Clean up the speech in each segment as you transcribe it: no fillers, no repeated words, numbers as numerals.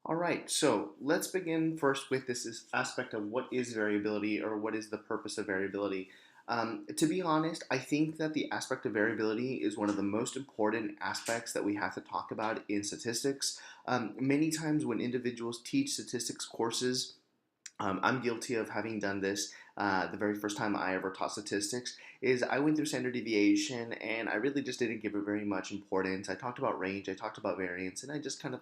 All right, so let's begin first with this aspect of what is variability or what is the purpose of variability. To be honest, I think that the aspect of variability is one of the most important aspects that we have to talk about in statistics. Many times when individuals teach statistics courses, I'm guilty of having done this. The very first time I ever taught statistics is I went through standard deviation and I really just didn't give it very much importance. I talked about range, I talked about variance, and I just kind of,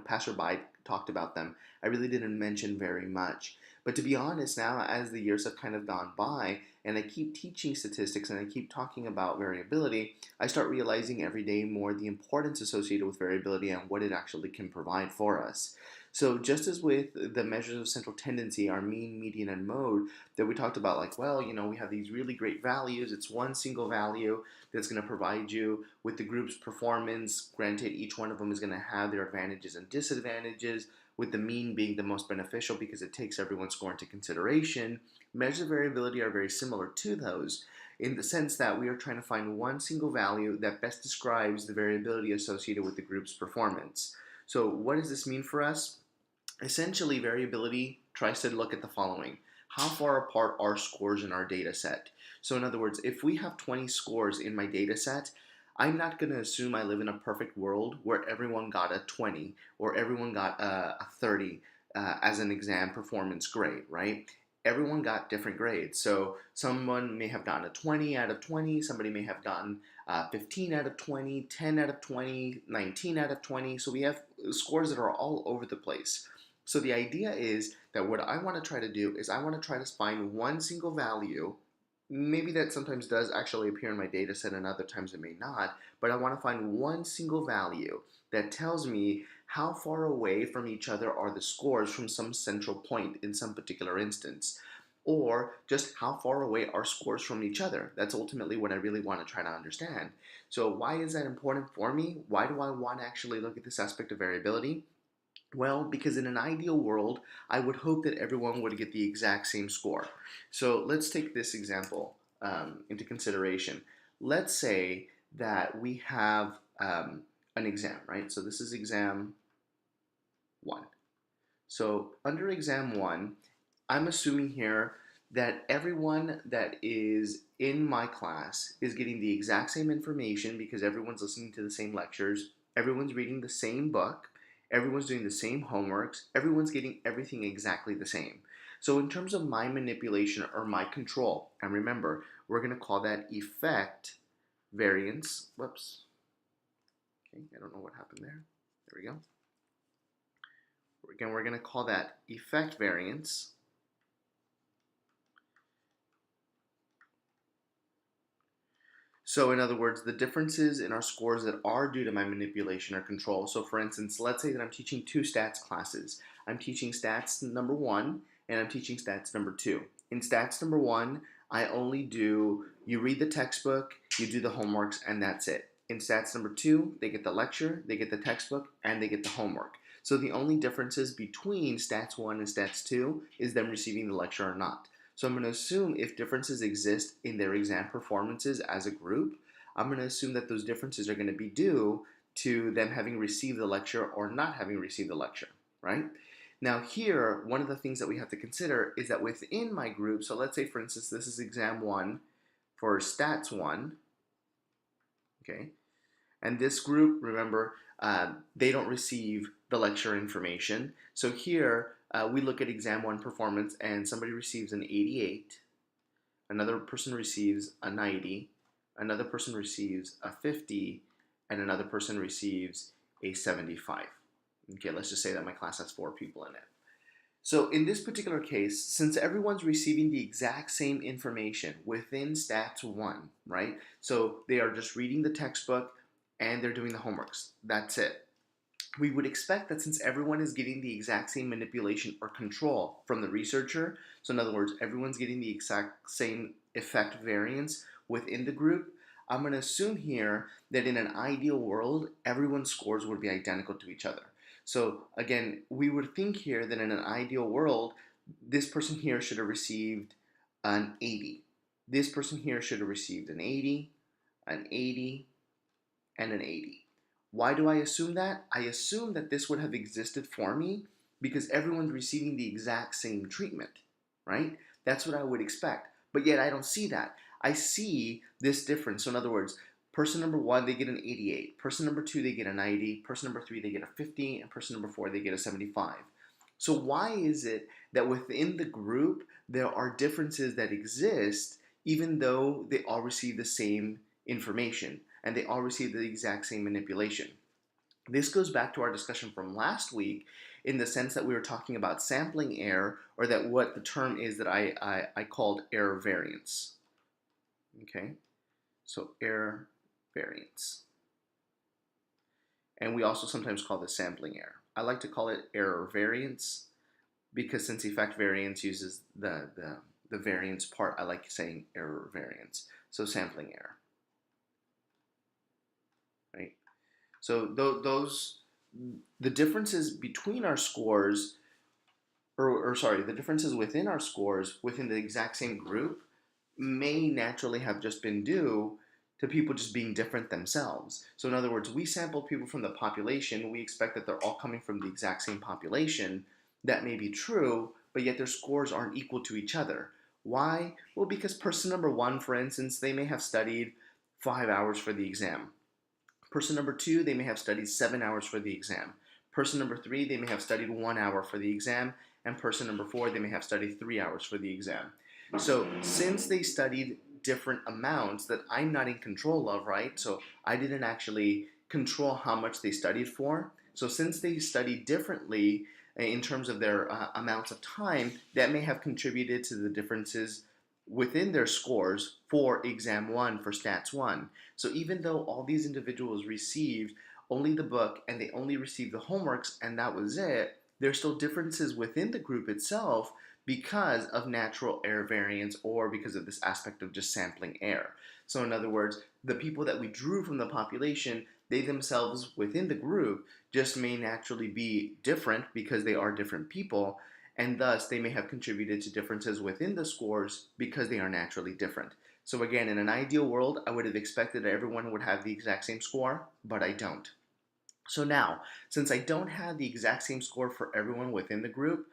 passerby talked about them. I really didn't mention very much. But to be honest, now as the years have kind of gone by and I keep teaching statistics and I keep talking about variability, I start realizing every day more the importance associated with variability and what it actually can provide for us. So just as with the measures of central tendency, our mean, median, and mode that we talked about, like, well, we have these really great values. It's one single value that's going to provide you with the group's performance. Granted, each one of them is going to have their advantages and disadvantages, with the mean being the most beneficial because it takes everyone's score into consideration. Measures of variability are very similar to those in the sense that we are trying to find one single value that best describes the variability associated with the group's performance. So what does this mean for us? Essentially, variability tries to look at the following. How far apart are scores in our data set? So in other words, if we have 20 scores in my data set, I'm not going to assume I live in a perfect world where everyone got a 20 or everyone got a 30 as an exam performance grade, right? Everyone got different grades. So someone may have gotten a 20 out of 20, somebody may have gotten 15 out of 20, 10 out of 20, 19 out of 20. So we have scores that are all over the place. So the idea is that what I want to try to do is I want to try to find one single value. Maybe that sometimes does actually appear in my data set and other times it may not, but I want to find one single value that tells me how far away from each other are the scores from some central point in some particular instance, or just how far away are scores from each other. That's ultimately what I really want to try to understand. So why is that important for me? Why do I want to actually look at this aspect of variability? Well, because in an ideal world, I would hope that everyone would get the exact same score. So let's take this example into consideration. Let's say that we have an exam, right? So this is exam one. So under exam one, I'm assuming here that everyone that is in my class is getting the exact same information because everyone's listening to the same lectures, everyone's reading the same book, everyone's doing the same homeworks, everyone's getting everything exactly the same. So in terms of my manipulation or my control, and remember, we're going to call that effect variance. Whoops. Okay, I don't know what happened there. There we go. Again, we're going to call that effect variance. So in other words, the differences in our scores that are due to my manipulation or control. So for instance, let's say that I'm teaching two stats classes. I'm teaching stats number one and I'm teaching stats number two. In stats number one, I only do, you read the textbook, you do the homeworks, and that's it. In stats number two, they get the lecture, they get the textbook, and they get the homework. So the only differences between stats one and stats two is them receiving the lecture or not. So I'm going to assume if differences exist in their exam performances as a group, I'm going to assume that those differences are going to be due to them having received the lecture or not having received the lecture, right? Now here, one of the things that we have to consider is that within my group, so let's say for instance, this is exam one for stats one, okay? And this group, remember, they don't receive the lecture information. So here, we look at exam one performance and somebody receives an 88, another person receives a 90, another person receives a 50, and another person receives a 75. Okay, let's just say that my class has 4 people in it. So in this particular case, since everyone's receiving the exact same information within stats 1, right? So they are just reading the textbook and they're doing the homeworks. That's it. We would expect that since everyone is getting the exact same manipulation or control from the researcher, so in other words, everyone's getting the exact same effect variance within the group, I'm going to assume here that in an ideal world, everyone's scores would be identical to each other. So again, we would think here that in an ideal world, this person here should have received an 80. This person here should have received an 80, an 80, and an 80. Why do I assume that? I assume that this would have existed for me because everyone's receiving the exact same treatment, right? That's what I would expect. But yet I don't see that. I see this difference. So in other words, person number one, they get an 88. Person number two, they get a 90. Person number three, they get a 50. And person number four, they get a 75. So why is it that within the group, there are differences that exist even though they all receive the same information and they all receive the exact same manipulation? This goes back to our discussion from last week in the sense that we were talking about sampling error, or that what the term is that I called error variance. Okay, so error variance. And we also sometimes call this sampling error. I like to call it error variance because since effect variance uses the variance part, I like saying error variance. So sampling error, right? So the differences between our scores, or sorry, the differences within our scores within the exact same group may naturally have just been due to people just being different themselves. So in other words, we sampled people from the population, we expect that they're all coming from the exact same population. That may be true, but yet their scores aren't equal to each other. Why? Well, because person number one, for instance, they may have studied 5 hours for the exam. Person number two, they may have studied 7 hours for the exam. Person number three, they may have studied 1 hour for the exam. And person number four, they may have studied 3 hours for the exam. So since they studied different amounts that I'm not in control of, right? So I didn't actually control how much they studied for. So since they studied differently in terms of their amounts of time, that may have contributed to the differences within their scores for exam one, for stats one. So even though all these individuals received only the book and they only received the homeworks and that was it, there's still differences within the group itself because of natural error variance or because of this aspect of just sampling error. So in other words, the people that we drew from the population, they themselves within the group just may naturally be different because they are different people, and thus they may have contributed to differences within the scores because they are naturally different. So again, in an ideal world, I would have expected that everyone would have the exact same score, but I don't. So now, since I don't have the exact same score for everyone within the group,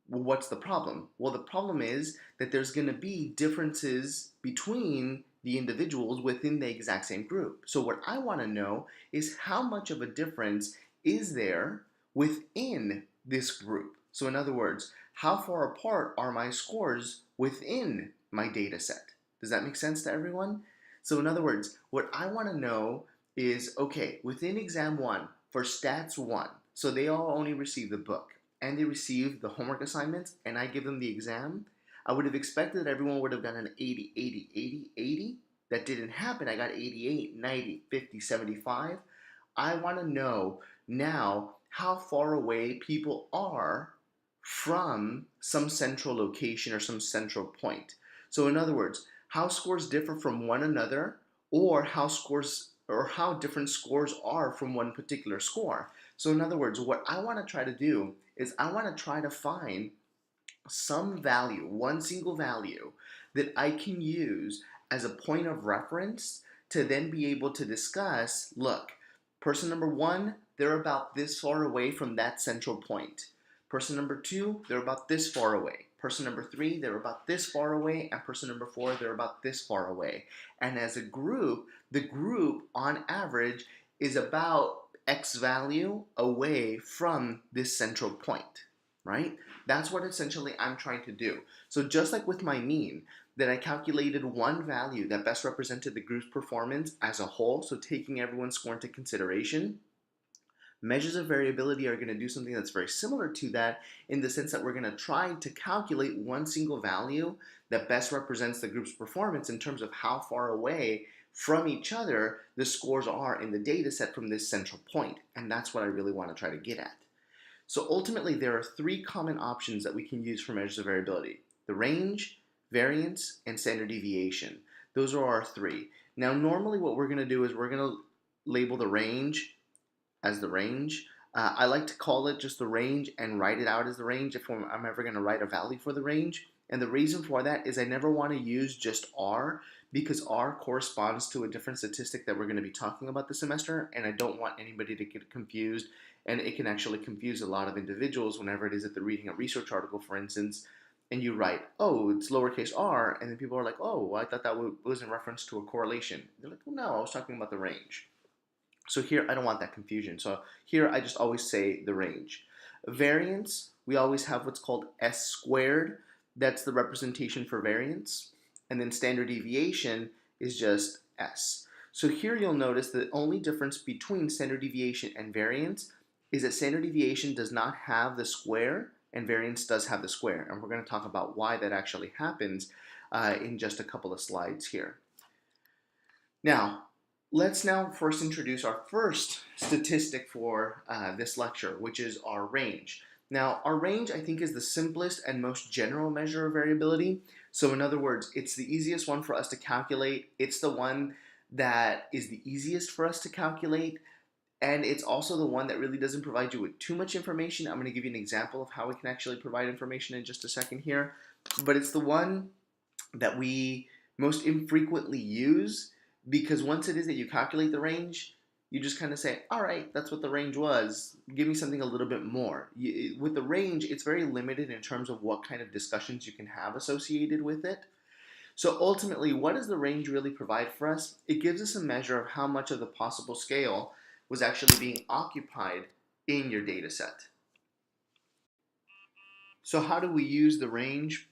well, what's the problem? Well, the problem is that there's going to be differences between the individuals within the exact same group. So what I want to know is how much of a difference is there within this group? So in other words, how far apart are my scores within my data set? Does that make sense to everyone? So in other words, what I want to know is, okay, within exam one, for stats one, so they all only receive the book and they receive the homework assignments and I give them the exam, I would have expected that everyone would have done an 80, 80, 80, 80. That didn't happen. I got 88, 90, 50, 75. I want to know now how far away people are from some central location or some central point. So in other words, how scores differ from one another, or how different scores are from one particular score. So in other words, what I want to try to do is I want to try to find some value, one single value that I can use as a point of reference to then be able to discuss, look, person number one, they're about this far away from that central point. Person number two, they're about this far away. Person number three, they're about this far away. And person number four, they're about this far away. And as a group, the group on average is about X value away from this central point, right? That's what essentially I'm trying to do. So just like with my mean, that I calculated one value that best represented the group's performance as a whole, so taking everyone's score into consideration, measures of variability are going to do something that's very similar to that in the sense that we're going to try to calculate one single value that best represents the group's performance in terms of how far away from each other the scores are in the data set from this central point. And that's what I really want to try to get at. So ultimately, there are three common options that we can use for measures of variability: the range, variance, and standard deviation. Those are our three. Now, normally what we're going to do is we're going to label the range as the range. I like to call it just the range and write it out as the range if I'm ever going to write a value for the range. And the reason for that is I never want to use just R because R corresponds to a different statistic that we're going to be talking about this semester, and I don't want anybody to get confused, and it can actually confuse a lot of individuals whenever it is that they're reading a research article, for instance, and you write, oh, it's lowercase r, and then people are like, oh, well, I thought that was in reference to a correlation. They're like, well, no, I was talking about the range. So here, I don't want that confusion. So here, I just always say the range. Variance, we always have what's called S squared. That's the representation for variance. And then standard deviation is just S. So here you'll notice the only difference between standard deviation and variance is that standard deviation does not have the square and variance does have the square. And we're going to talk about why that actually happens in just a couple of slides here. Now, let's now first introduce our first statistic for this lecture, which is our range. Now, our range, I think, is the simplest and most general measure of variability. So in other words, it's the easiest one for us to calculate. It's the one that is the easiest for us to calculate. And it's also the one that really doesn't provide you with too much information. I'm going to give you an example of how we can actually provide information in just a second here. But it's the one that we most infrequently use, because once it is that you calculate the range, you just kind of say, all right, that's what the range was. Give me something a little bit more. With the range, it's very limited in terms of what kind of discussions you can have associated with it. So ultimately, what does the range really provide for us? It gives us a measure of how much of the possible scale was actually being occupied in your data set. So how do we use the range?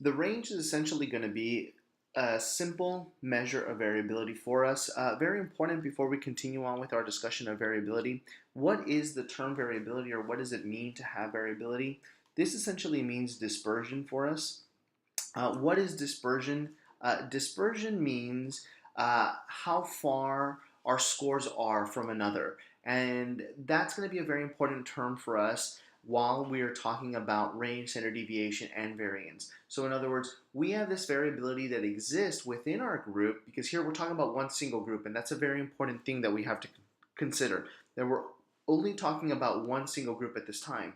The range is essentially going to be a simple measure of variability for us. Very important before we continue on with our discussion of variability. What is the term variability, or what does it mean to have variability? This essentially means dispersion for us. What is dispersion? Dispersion means how far our scores are from another. And that's going to be a very important term for us while we are talking about range, standard deviation, and variance. So in other words, we have this variability that exists within our group, because here we're talking about one single group, and that's a very important thing that we have to consider, that we're only talking about one single group at this time.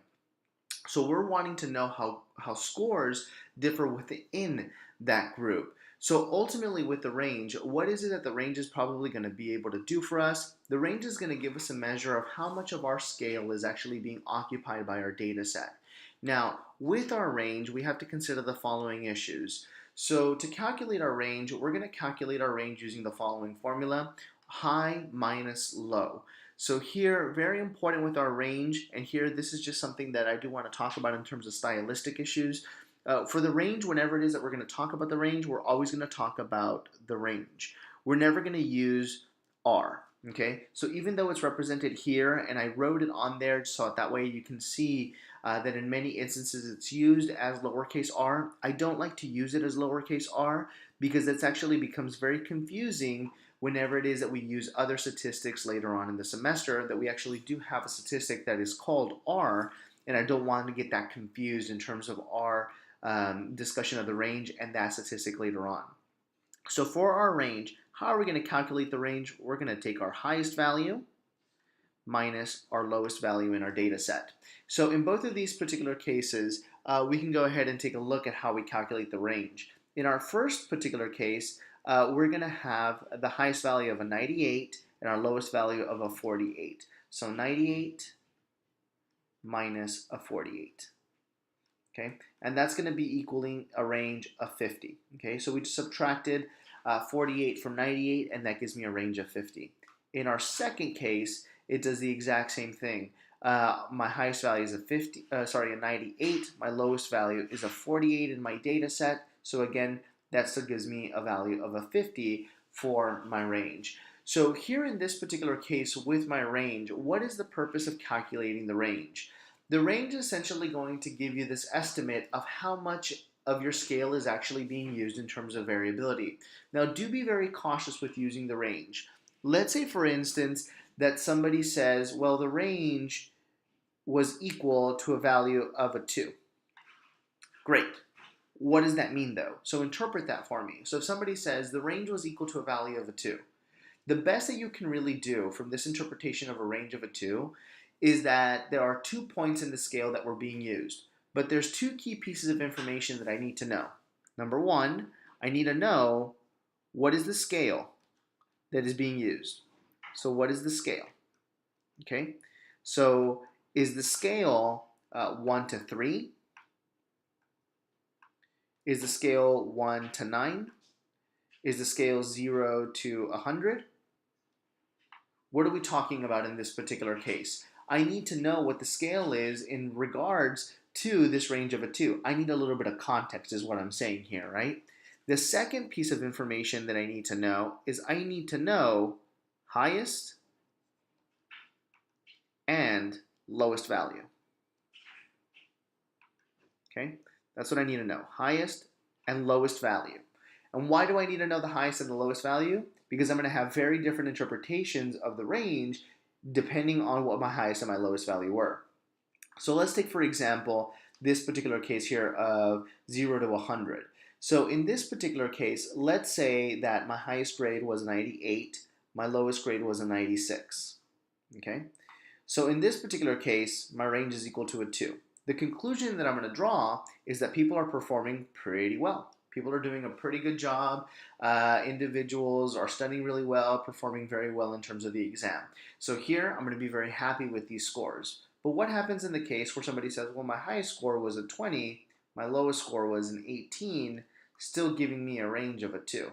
So we're wanting to know how scores differ within that group. So ultimately with the range, what is it that the range is probably going to be able to do for us? The range is going to give us a measure of how much of our scale is actually being occupied by our data set. Now, with our range, we have to consider the following issues. So to calculate our range, we're going to calculate our range using the following formula: high minus low. So here, very important with our range, and here this is just something that I do want to talk about in terms of stylistic issues. For the range, whenever it is that we're going to talk about the range, we're always going to talk about the range. We're never going to use R, okay? So even though it's represented here, and I wrote it on there so that way you can see that in many instances it's used as lowercase r, I don't like to use it as lowercase r because it actually becomes very confusing whenever it is that we use other statistics later on in the semester, that we actually do have a statistic that is called R, and I don't want to get that confused in terms of our discussion of the range and that statistic later on. So for our range, how are we going to calculate the range? We're going to take our highest value minus our lowest value in our data set. So in both of these particular cases, we can go ahead and take a look at how we calculate the range. In our first particular case, we're going to have the highest value of a 98 and our lowest value of a 48. So 98 minus a 48. Okay, and that's going to be equaling a range of 50. Okay, so we just subtracted 48 from 98, and that gives me a range of 50. In our second case, it does the exact same thing. My highest value is a 98. My lowest value is a 48 in my data set. So again, that still gives me a value of a 50 for my range. So here in this particular case with my range, what is the purpose of calculating the range? The range is essentially going to give you this estimate of how much of your scale is actually being used in terms of variability. Now, do be very cautious with using the range. Let's say, for instance, that somebody says, well, the range was equal to a value of a 2. Great. What does that mean, though? So interpret that for me. So if somebody says the range was equal to a value of a 2, the best that you can really do from this interpretation of a range of a 2 is that there are 2 points in the scale that were being used. But there's two key pieces of information that I need to know. Number one, I need to know what is the scale that is being used. So what is the scale? Okay, so is the scale 1 to 3? Is the scale 1 to 9? Is the scale 0 to 100? What are we talking about in this particular case? I need to know what the scale is in regards to this range of a 2. I need a little bit of context is what I'm saying here, right? The second piece of information that I need to know is I need to know highest and lowest value. Okay, that's what I need to know, highest and lowest value. And why do I need to know the highest and the lowest value? Because I'm going to have very different interpretations of the range depending on what my highest and my lowest value were. So let's take, for example, this particular case here of 0 to 100. So in this particular case, let's say that my highest grade was 98, my lowest grade was a 96. Okay, so in this particular case, my range is equal to a 2. The conclusion that I'm going to draw is that people are performing pretty well. People are doing a pretty good job. Individuals are studying really well, performing very well in terms of the exam. So here, I'm going to be very happy with these scores. But what happens in the case where somebody says, well, my highest score was a 20, my lowest score was an 18, still giving me a range of a 2?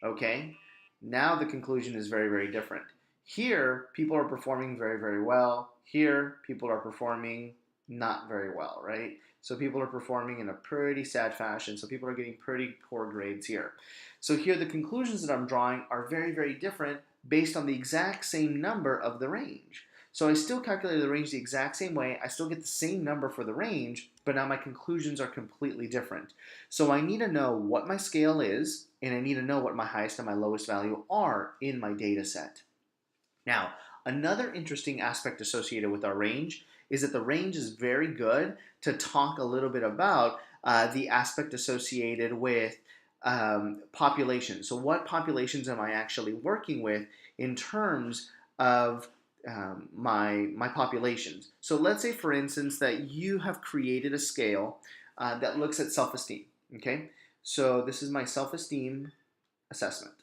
Okay, now the conclusion is very, very different. Here, people are performing very, very well. Here, people are performing not very well, right? So people are performing in a pretty sad fashion. So people are getting pretty poor grades here. So here, the conclusions that I'm drawing are very, very different based on the exact same number of the range. So I still calculated the range the exact same way. I still get the same number for the range, but now my conclusions are completely different. So I need to know what my scale is, and I need to know what my highest and my lowest value are in my data set. Now, another interesting aspect associated with our range is that the range is very good to talk a little bit about the aspect associated with population. So what populations am I actually working with in terms of my populations? So let's say, for instance, that you have created a scale that looks at self-esteem. Okay, so this is my self-esteem assessment.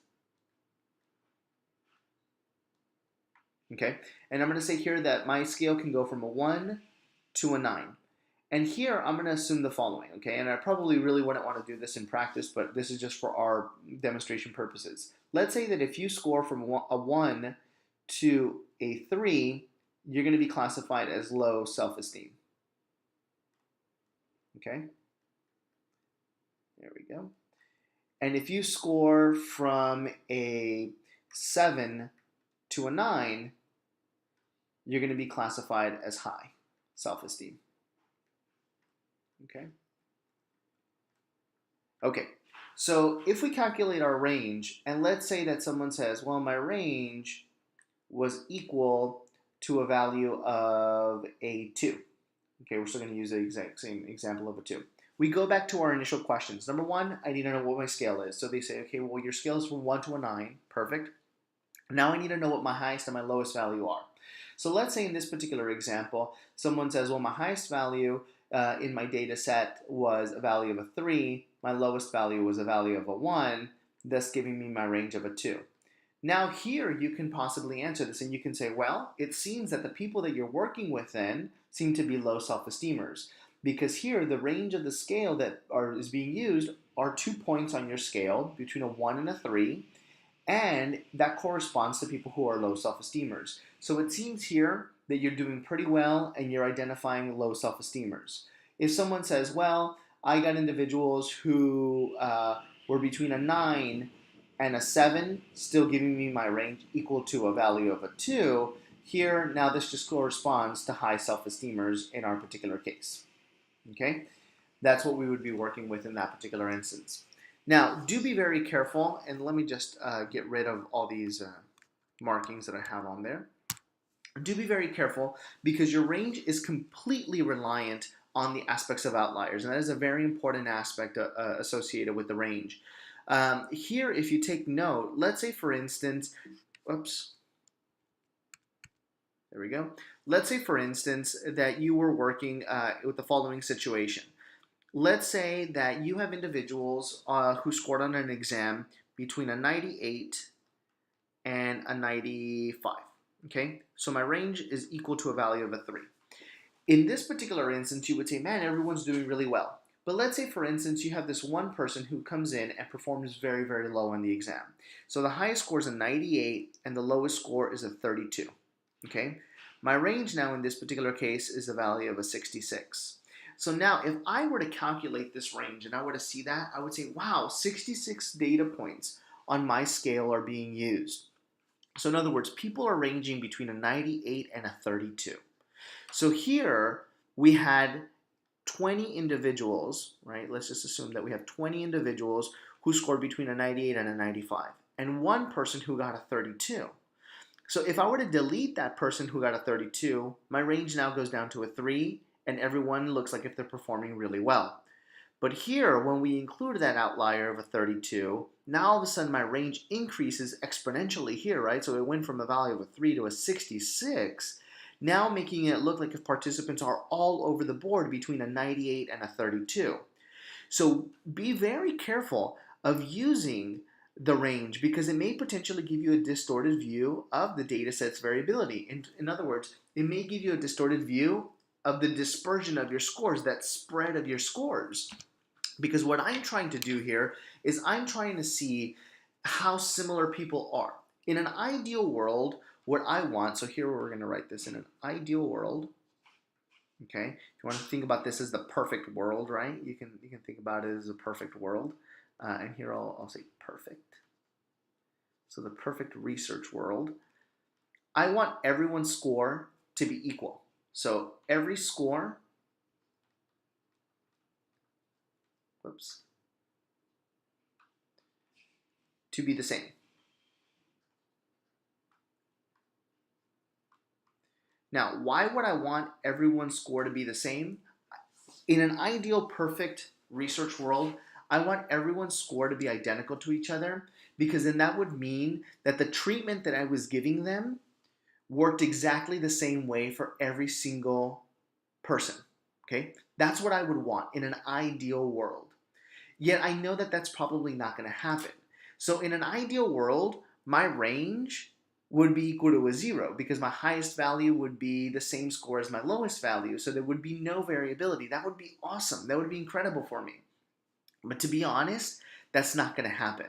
Okay, and I'm going to say here that my scale can go from a 1 to a 9. And here I'm going to assume the following, okay, and I probably really wouldn't want to do this in practice, but this is just for our demonstration purposes. Let's say that if you score from a 1 to a 3, you're going to be classified as low self-esteem. Okay, there we go. And if you score from a 7 to a 9, you're going to be classified as high self-esteem. Okay. Okay. So if we calculate our range, and let's say that someone says, well, my range was equal to a value of a 2. Okay, we're still going to use the exact same example of a 2. We go back to our initial questions. Number one, I need to know what my scale is. So they say, okay, well, your scale is from 1 to a 9. Perfect. Now I need to know what my highest and my lowest value are. So let's say in this particular example, someone says, well, my highest value in my data set was a value of a 3. My lowest value was a value of a 1, thus giving me my range of a 2. Now here you can possibly answer this and you can say, well, it seems that the people that you're working with then seem to be low self-esteemers, because here the range of the scale that is being used are 2 points on your scale between a 1 and a 3, and that corresponds to people who are low self-esteemers. So it seems here that you're doing pretty well and you're identifying low self-esteemers. If someone says, well, I got individuals who were between a 9 and a 7, still giving me my range equal to a value of a 2, here now this just corresponds to high self-esteemers in our particular case. Okay, that's what we would be working with in that particular instance. Now, do be very careful, and let me just get rid of all these markings that I have on there. Do be very careful because your range is completely reliant on the aspects of outliers, and that is a very important aspect associated with the range. Here, if you take note, let's say for instance, oops, There we go. Let's say, for instance, that you were working with the following situation. Let's say that you have individuals who scored on an exam between a 98 and a 95. Okay, so my range is equal to a value of a 3. In this particular instance, you would say, man, everyone's doing really well. But let's say, for instance, you have this one person who comes in and performs very, very low on the exam. So the highest score is a 98 and the lowest score is a 32. Okay, my range now in this particular case is a value of a 66. So now if I were to calculate this range and I were to see that, I would say, wow, 66 data points on my scale are being used. So in other words, people are ranging between a 98 and a 32. So here we had 20 individuals, right? Let's just assume that we have 20 individuals who scored between a 98 and a 95, and one person who got a 32. So if I were to delete that person who got a 32, my range now goes down to a 3, and everyone looks like if they're performing really well. But here, when we include that outlier of a 32, now all of a sudden my range increases exponentially here, right? So it went from a value of a 3 to a 66, now making it look like if participants are all over the board between a 98 and a 32. So be very careful of using the range because it may potentially give you a distorted view of the data set's variability. In other words, it may give you a distorted view of the dispersion of your scores, that spread of your scores. Because what I'm trying to do here is I'm trying to see how similar people are. In an ideal world, what I want, so here we're going to write this in an ideal world, okay? If you want to think about this as the perfect world, right? You can think about it as a perfect world. And here I'll say perfect. So the perfect research world. I want everyone's score to be equal. So every score, to be the same. Now, why would I want everyone's score to be the same? In an ideal perfect research world, I want everyone's score to be identical to each other because then that would mean that the treatment that I was giving them worked exactly the same way for every single person. Okay? That's what I would want in an ideal world. Yet I know that that's probably not going to happen. So in an ideal world, my range would be equal to a 0 because my highest value would be the same score as my lowest value. So there would be no variability. That would be awesome. That would be incredible for me. But to be honest, that's not going to happen.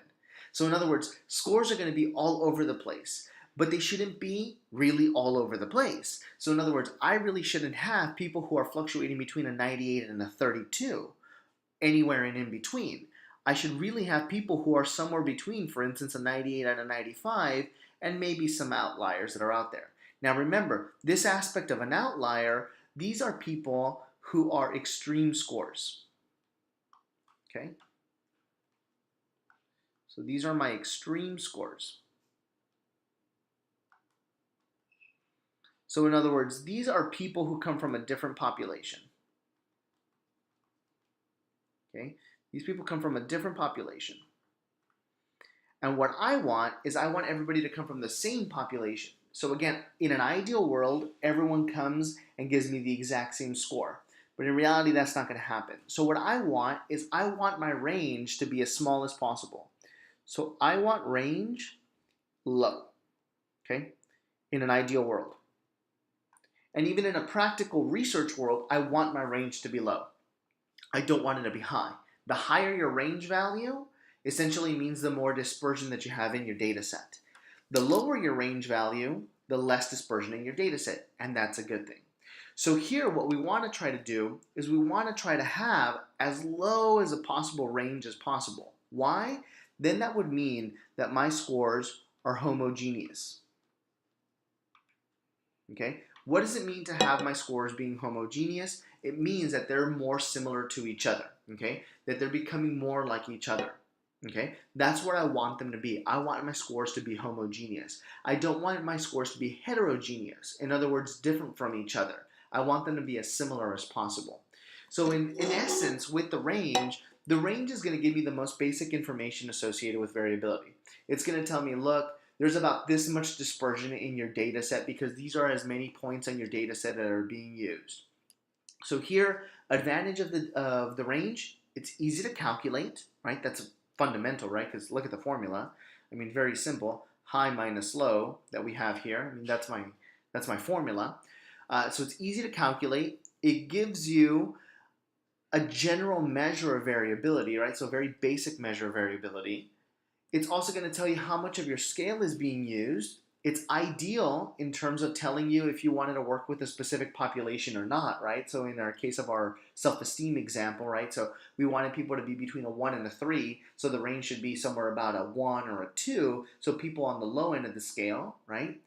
So in other words, scores are going to be all over the place, but they shouldn't be really all over the place. So in other words, I really shouldn't have people who are fluctuating between a 98 and a 32, anywhere in between. I should really have people who are somewhere between, for instance, a 98 and a 95, and maybe some outliers that are out there. Now remember, this aspect of an outlier, these are people who are extreme scores. Okay? So these are my extreme scores. So in other words, these are people who come from a different population. Okay? These people come from a different population. And what I want is I want everybody to come from the same population. So again, in an ideal world, everyone comes and gives me the exact same score. But in reality, that's not going to happen. So what I want is I want my range to be as small as possible. So I want range low, okay, in an ideal world. And even in a practical research world, I want my range to be low. I don't want it to be high. The higher your range value essentially means the more dispersion that you have in your data set. The lower your range value, the less dispersion in your data set, and that's a good thing. So here what we want to try to do is we want to try to have as low as a possible range as possible. Why? Then that would mean that my scores are homogeneous. Okay? What does it mean to have my scores being homogeneous? It means that they're more similar to each other, okay? That they're becoming more like each other, okay? That's what I want them to be. I want my scores to be homogeneous. I don't want my scores to be heterogeneous. In other words, different from each other. I want them to be as similar as possible. So in essence, with the range is going to give me the most basic information associated with variability. It's going to tell me, look, there's about this much dispersion in your data set because these are as many points on your data set that are being used. So here, advantage of the range, it's easy to calculate, right? That's fundamental, right? Because look at the formula. I mean, very simple. High minus low that we have here. I mean, that's my formula. So it's easy to calculate. It gives you a general measure of variability, right? So a very basic measure of variability. It's also going to tell you how much of your scale is being used. It's ideal in terms of telling you if you wanted to work with a specific population or not, right? So in our case of our self-esteem example, right? So we wanted people to be between a 1 and a 3, so the range should be somewhere about a 1 or a 2, so people on the low end of the scale, right?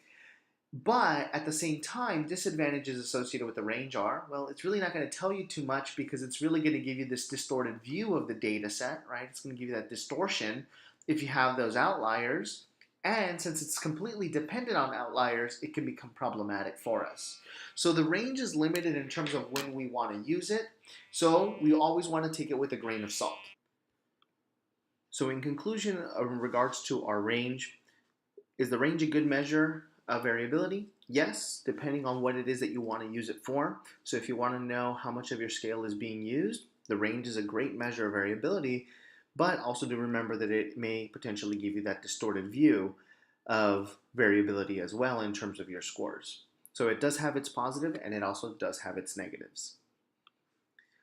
But at the same time, disadvantages associated with the range are, well, it's really not going to tell you too much because it's really going to give you this distorted view of the data set, right? It's going to give you that distortion if you have those outliers. And since it's completely dependent on outliers, it can become problematic for us. So the range is limited in terms of when we want to use it. So we always want to take it with a grain of salt. So in conclusion, in regards to our range, is the range a good measure of variability? Yes, depending on what it is that you want to use it for. So if you want to know how much of your scale is being used, the range is a great measure of variability, but also to remember that it may potentially give you that distorted view of variability as well in terms of your scores. So it does have its positive and it also does have its negatives.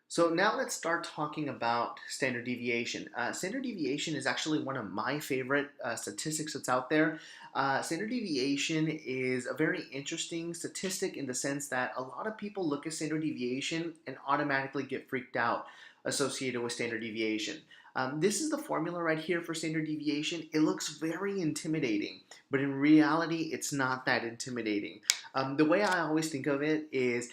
So now let's start talking about standard deviation. Standard deviation is actually one of my favorite statistics that's out there. Standard deviation is a very interesting statistic in the sense that a lot of people look at standard deviation and automatically get freaked out associated with standard deviation. This is the formula right here for standard deviation. It looks very intimidating, but in reality, it's not that intimidating. The way I always think of it is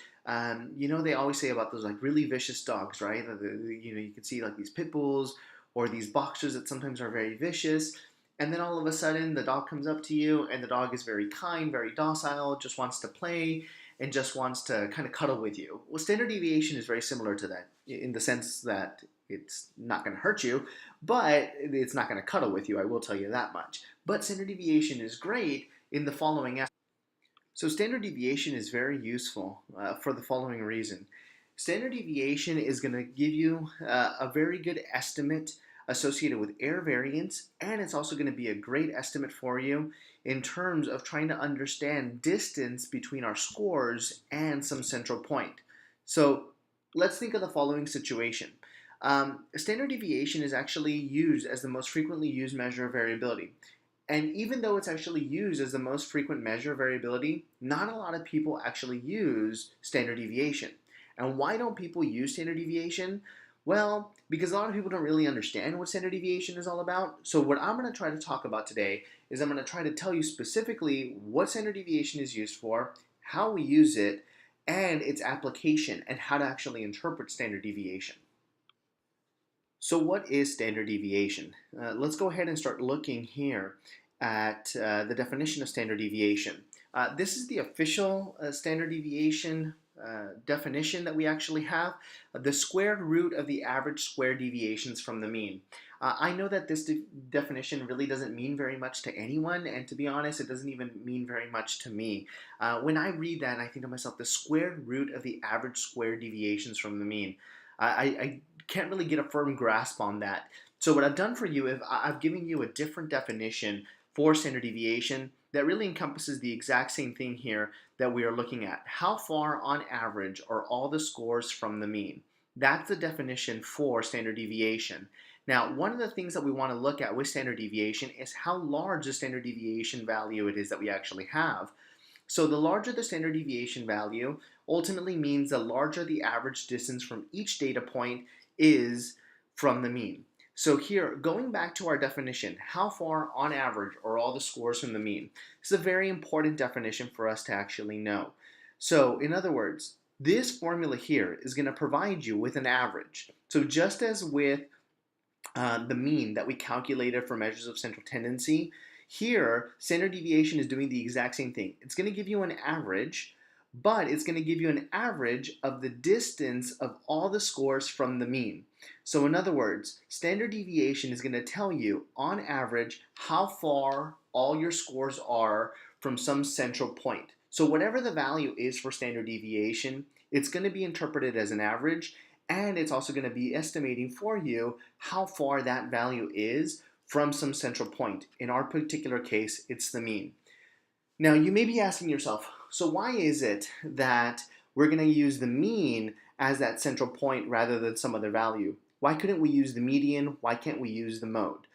you know, they always say about those like really vicious dogs, right? You know, you can see like these pit bulls or these boxers that sometimes are very vicious. And then all of a sudden the dog comes up to you and the dog is very kind, very docile, just wants to play and just wants to kind of cuddle with you. Well, standard deviation is very similar to that in the sense that it's not going to hurt you, but it's not going to cuddle with you. I will tell you that much. But standard deviation is great in the following aspect. So standard deviation is very useful for the following reason. Standard deviation is going to give you a very good estimate associated with error variance, and it's also going to be a great estimate for you in terms of trying to understand distance between our scores and some central point. So let's think of the following situation. Standard deviation is actually used as the most frequently used measure of variability. And even though it's actually used as the most frequent measure of variability, not a lot of people actually use standard deviation. And why don't people use standard deviation? Well, because a lot of people don't really understand what standard deviation is all about. So what I'm going to try to talk about today is I'm going to try to tell you specifically what standard deviation is used for, how we use it, and its application, and how to actually interpret standard deviation. So what is standard deviation? Let's go ahead and start looking here at the definition of standard deviation. This is the official standard deviation definition that we actually have, the squared root of the average square deviations from the mean. I know that this definition really doesn't mean very much to anyone, and to be honest, it doesn't even mean very much to me. When I read that, I think to myself, the squared root of the average square deviations from the mean. I can't really get a firm grasp on that. So what I've done for you is I've given you a different definition for standard deviation that really encompasses the exact same thing here that we are looking at. How far on average are all the scores from the mean? That's the definition for standard deviation. Now, one of the things that we want to look at with standard deviation is how large the standard deviation value it is that we actually have. So the larger the standard deviation value ultimately means the larger the average distance from each data point is from the mean. So here, going back to our definition, how far on average are all the scores from the mean? This is a very important definition for us to actually know. So in other words, this formula here is going to provide you with an average. So just as with the mean that we calculated for measures of central tendency, here standard deviation is doing the exact same thing. It's going to give you an average, but it's going to give you an average of the distance of all the scores from the mean. So in other words, standard deviation is going to tell you on average how far all your scores are from some central point. So whatever the value is for standard deviation, it's going to be interpreted as an average, and it's also going to be estimating for you how far that value is from some central point. In our particular case, it's the mean. Now, you may be asking yourself, so why is it that we're going to use the mean as that central point rather than some other value? Why couldn't we use the median? Why can't we use the mode?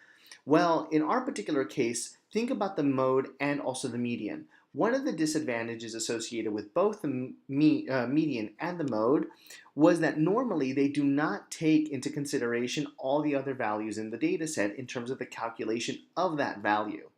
Well, in our particular case, think about the mode and also the median. One of the disadvantages associated with both the median and the mode was that normally they do not take into consideration all the other values in the data set in terms of the calculation of that value.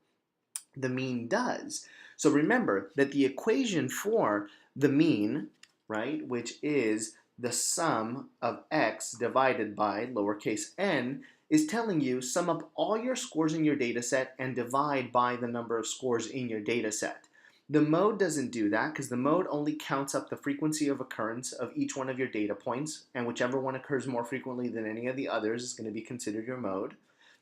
The mean does. So remember that the equation for the mean, right, which is the sum of x divided by lowercase n, is telling you sum up all your scores in your data set and divide by the number of scores in your data set. The mode doesn't do that because the mode only counts up the frequency of occurrence of each one of your data points, and whichever one occurs more frequently than any of the others is going to be considered your mode.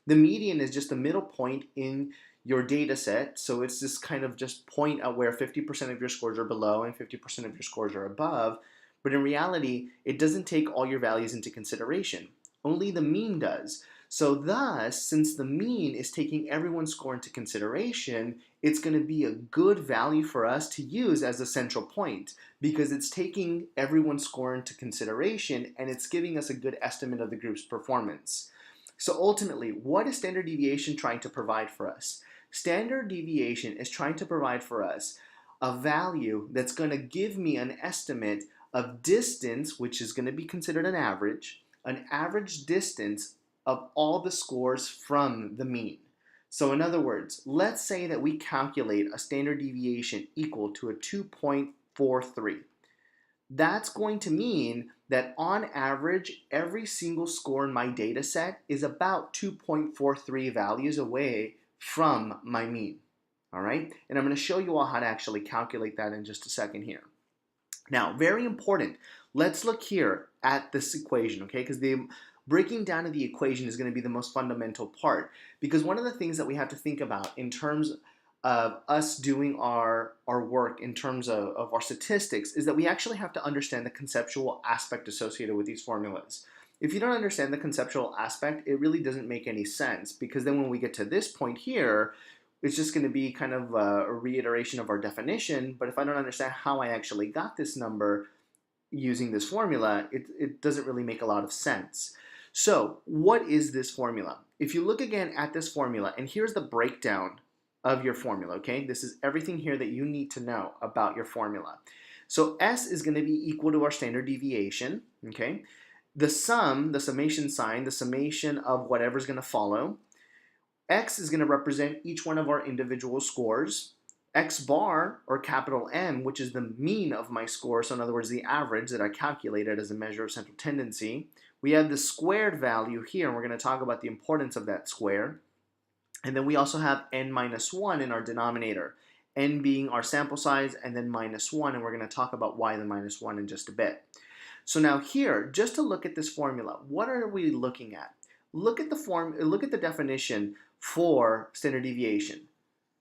The median is just the middle point in your data set, so it's this kind of just point at where 50% of your scores are below and 50% of your scores are above, but in reality, it doesn't take all your values into consideration. Only the mean does. So thus, since the mean is taking everyone's score into consideration, it's going to be a good value for us to use as a central point because it's taking everyone's score into consideration and it's giving us a good estimate of the group's performance. So ultimately, what is standard deviation trying to provide for us? Standard deviation is trying to provide for us a value that's going to give me an estimate of distance, which is going to be considered an average distance of all the scores from the mean. So in other words, let's say that we calculate a standard deviation equal to a 2.43. That's going to mean that on average, every single score in my data set is about 2.43 values away from my mean. All right, and I'm going to show you all how to actually calculate that in just a second here. Now, very important, let's look here at this equation, okay, because the breaking down of the equation is going to be the most fundamental part, because one of the things that we have to think about in terms of us doing our work in terms of our statistics is that we actually have to understand the conceptual aspect associated with these formulas. If you don't understand the conceptual aspect, it really doesn't make any sense, because then when we get to this point here, it's just going to be kind of a reiteration of our definition, but if I don't understand how I actually got this number using this formula, it doesn't really make a lot of sense. So what is this formula? If you look again at this formula, and here's the breakdown of your formula, okay? This is everything here that you need to know about your formula. So S is going to be equal to our standard deviation, okay? The sum, the summation sign, the summation of whatever's going to follow. X is going to represent each one of our individual scores. X bar, or capital M, which is the mean of my score, so in other words, the average that I calculated as a measure of central tendency. We have the squared value here, and we're going to talk about the importance of that square. And then we also have n minus 1 in our denominator, n being our sample size, and then minus 1, and we're going to talk about why the minus 1 in just a bit. So now here, just to look at this formula, what are we looking at? Look at the definition for standard deviation.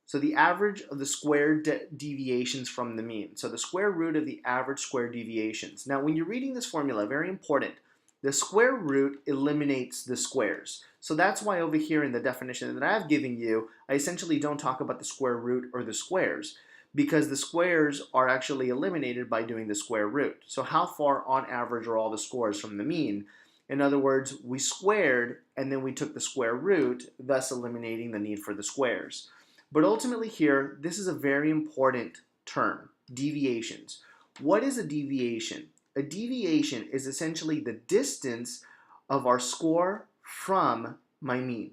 So the average of the squared deviations from the mean. So the square root of the average square deviations. Now when you're reading this formula, very important, the square root eliminates the squares. So that's why over here in the definition that I've given you, I essentially don't talk about the square root or the squares, because the squares are actually eliminated by doing the square root. So how far on average are all the scores from the mean? In other words, we squared and then we took the square root, thus eliminating the need for the squares. But ultimately here, this is a very important term, deviations. What is a deviation? A deviation is essentially the distance of our score from my mean.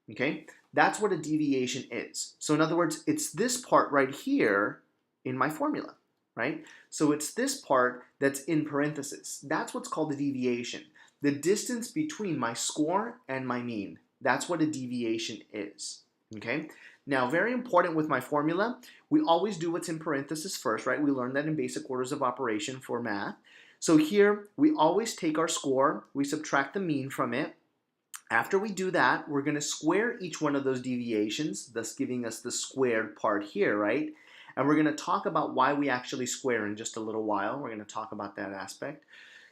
Okay? That's what a deviation is. So in other words, it's this part right here in my formula, right? So it's this part that's in parentheses. That's what's called a deviation. The distance between my score and my mean. That's what a deviation is. Okay? Now, very important with my formula, we always do what's in parentheses first, right? We learned that in basic orders of operation for math. So here, we always take our score, we subtract the mean from it. After we do that, we're going to square each one of those deviations, thus giving us the squared part here, right? And we're going to talk about why we actually square in just a little while. We're going to talk about that aspect.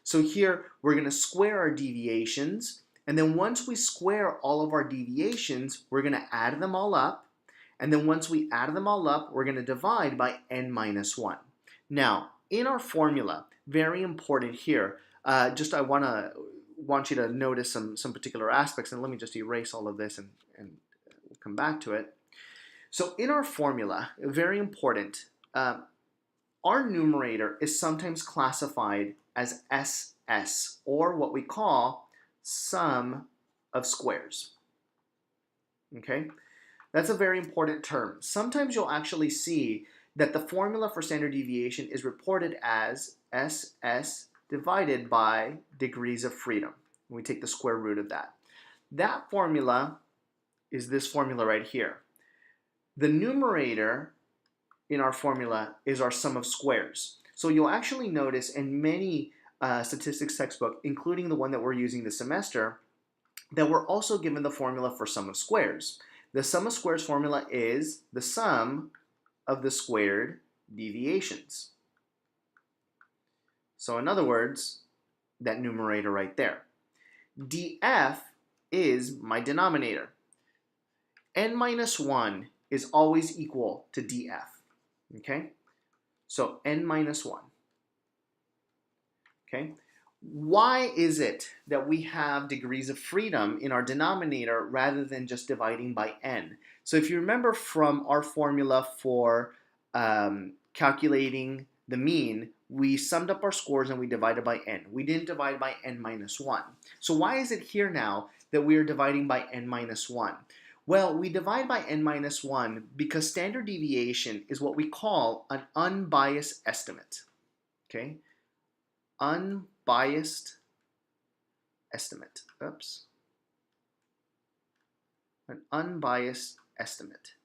So here, we're going to square our deviations. And then once we square all of our deviations, we're going to add them all up. And then once we add them all up, we're going to divide by n minus 1. Now, in our formula, very important here, I want you to notice some particular aspects, and let me just erase all of this and we'll come back to it. So in our formula, very important, our numerator is sometimes classified as SS, or what we call sum of squares. Okay, that's a very important term. Sometimes you'll actually see that the formula for standard deviation is reported as SS divided by degrees of freedom. We take the square root of that. That formula is this formula right here. The numerator in our formula is our sum of squares. So you'll actually notice in many statistics textbooks, including the one that we're using this semester, that we're also given the formula for sum of squares. The sum of squares formula is the sum of the squared deviations. So in other words, that numerator right there. df is my denominator. N minus 1 is always equal to df. Okay? So n minus 1. Okay? Why is it that we have degrees of freedom in our denominator rather than just dividing by n? So if you remember from our formula for calculating the mean, we summed up our scores and we divided by n. We didn't divide by n minus 1. So why is it here now that we are dividing by n minus 1? Well, we divide by n minus 1 because standard deviation is what we call an unbiased estimate. Okay? Unbiased estimate. Oops. An unbiased estimate.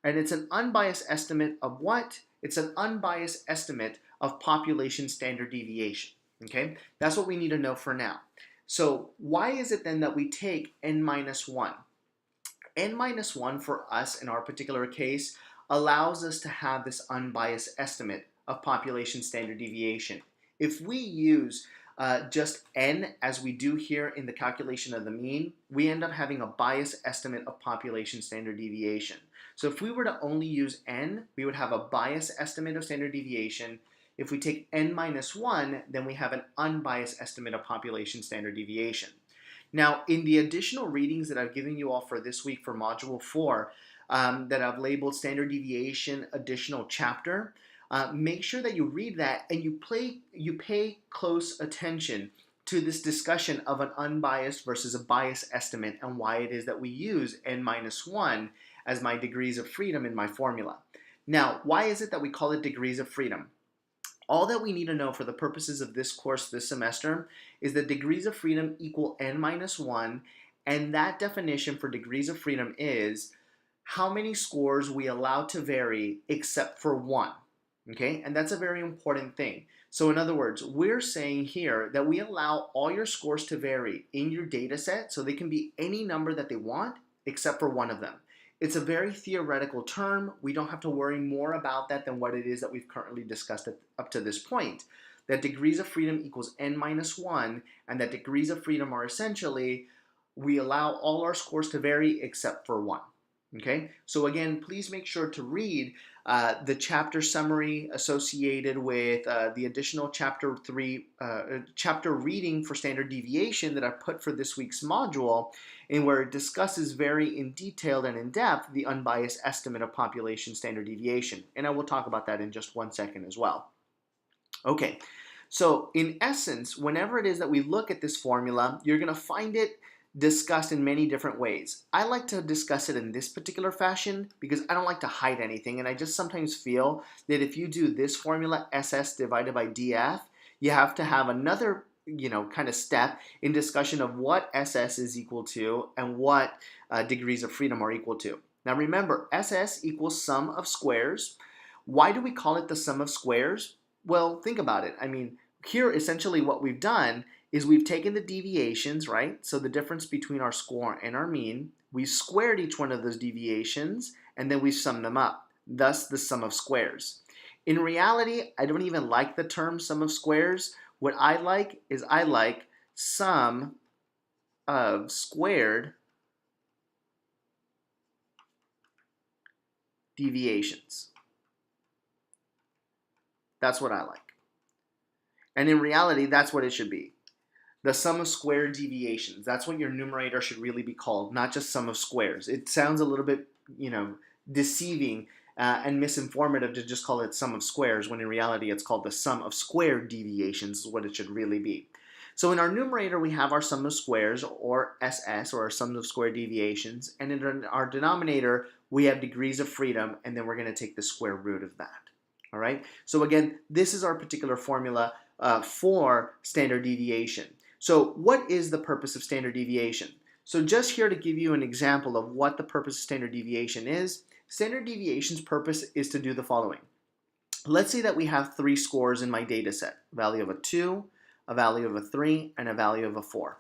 And it's an unbiased estimate of what? It's an unbiased estimate of population standard deviation. Okay? That's what we need to know for now. So why is it then that we take n minus 1? N minus 1 for us in our particular case allows us to have this unbiased estimate of population standard deviation. If we use just n as we do here in the calculation of the mean, we end up having a biased estimate of population standard deviation. So if we were to only use n, we would have a biased estimate of standard deviation. If we take n minus 1, then we have an unbiased estimate of population standard deviation. Now, in the additional readings that I've given you all for this week for Module 4, that I've labeled Standard Deviation Additional Chapter, make sure that you read that and you pay close attention to this discussion of an unbiased versus a biased estimate and why it is that we use n minus 1 as my degrees of freedom in my formula. Now, why is it that we call it degrees of freedom? All that we need to know for the purposes of this course this semester is that degrees of freedom equal n minus 1, and that definition for degrees of freedom is how many scores we allow to vary except for one. Okay, and that's a very important thing. So in other words, we're saying here that we allow all your scores to vary in your data set, so they can be any number that they want except for one of them. It's a very theoretical term. We don't have to worry more about that than what it is that we've currently discussed up to this point. That degrees of freedom equals n minus 1, and that degrees of freedom are essentially, we allow all our scores to vary except for one. Okay, so again, please make sure to read the chapter summary associated with the additional chapter reading for standard deviation that I put for this week's module, and where it discusses very in detail and in depth the unbiased estimate of population standard deviation. And I will talk about that in just 1 second as well. Okay, so in essence, whenever it is that we look at this formula, you're going to find it discussed in many different ways. I like to discuss it in this particular fashion because I don't like to hide anything, and I just sometimes feel that if you do this formula, SS divided by DF, you have to have another kind of step in discussion of what SS is equal to and what degrees of freedom are equal to. Now remember, SS equals sum of squares. Why do we call it the sum of squares? Well, think about it. I mean, here essentially what we've done is we've taken the deviations, right? So the difference between our score and our mean, we squared each one of those deviations, and then we summed them up, thus the sum of squares. In reality, I don't even like the term sum of squares. What I like is I like sum of squared deviations. That's what I like. And in reality, that's what it should be. The sum of squared deviations. That's what your numerator should really be called, not just sum of squares. It sounds a little bit, deceiving and misinformative to just call it sum of squares, when in reality it's called the sum of squared deviations is what it should really be. So in our numerator, we have our sum of squares, or SS, or our sum of squared deviations, and in our denominator, we have degrees of freedom, and then we're going to take the square root of that. All right. So again, this is our particular formula for standard deviation. So what is the purpose of standard deviation? So just here to give you an example of what the purpose of standard deviation is, standard deviation's purpose is to do the following. Let's say that we have 3 scores in my data set, a value of a 2, a value of a 3, and a value of a 4.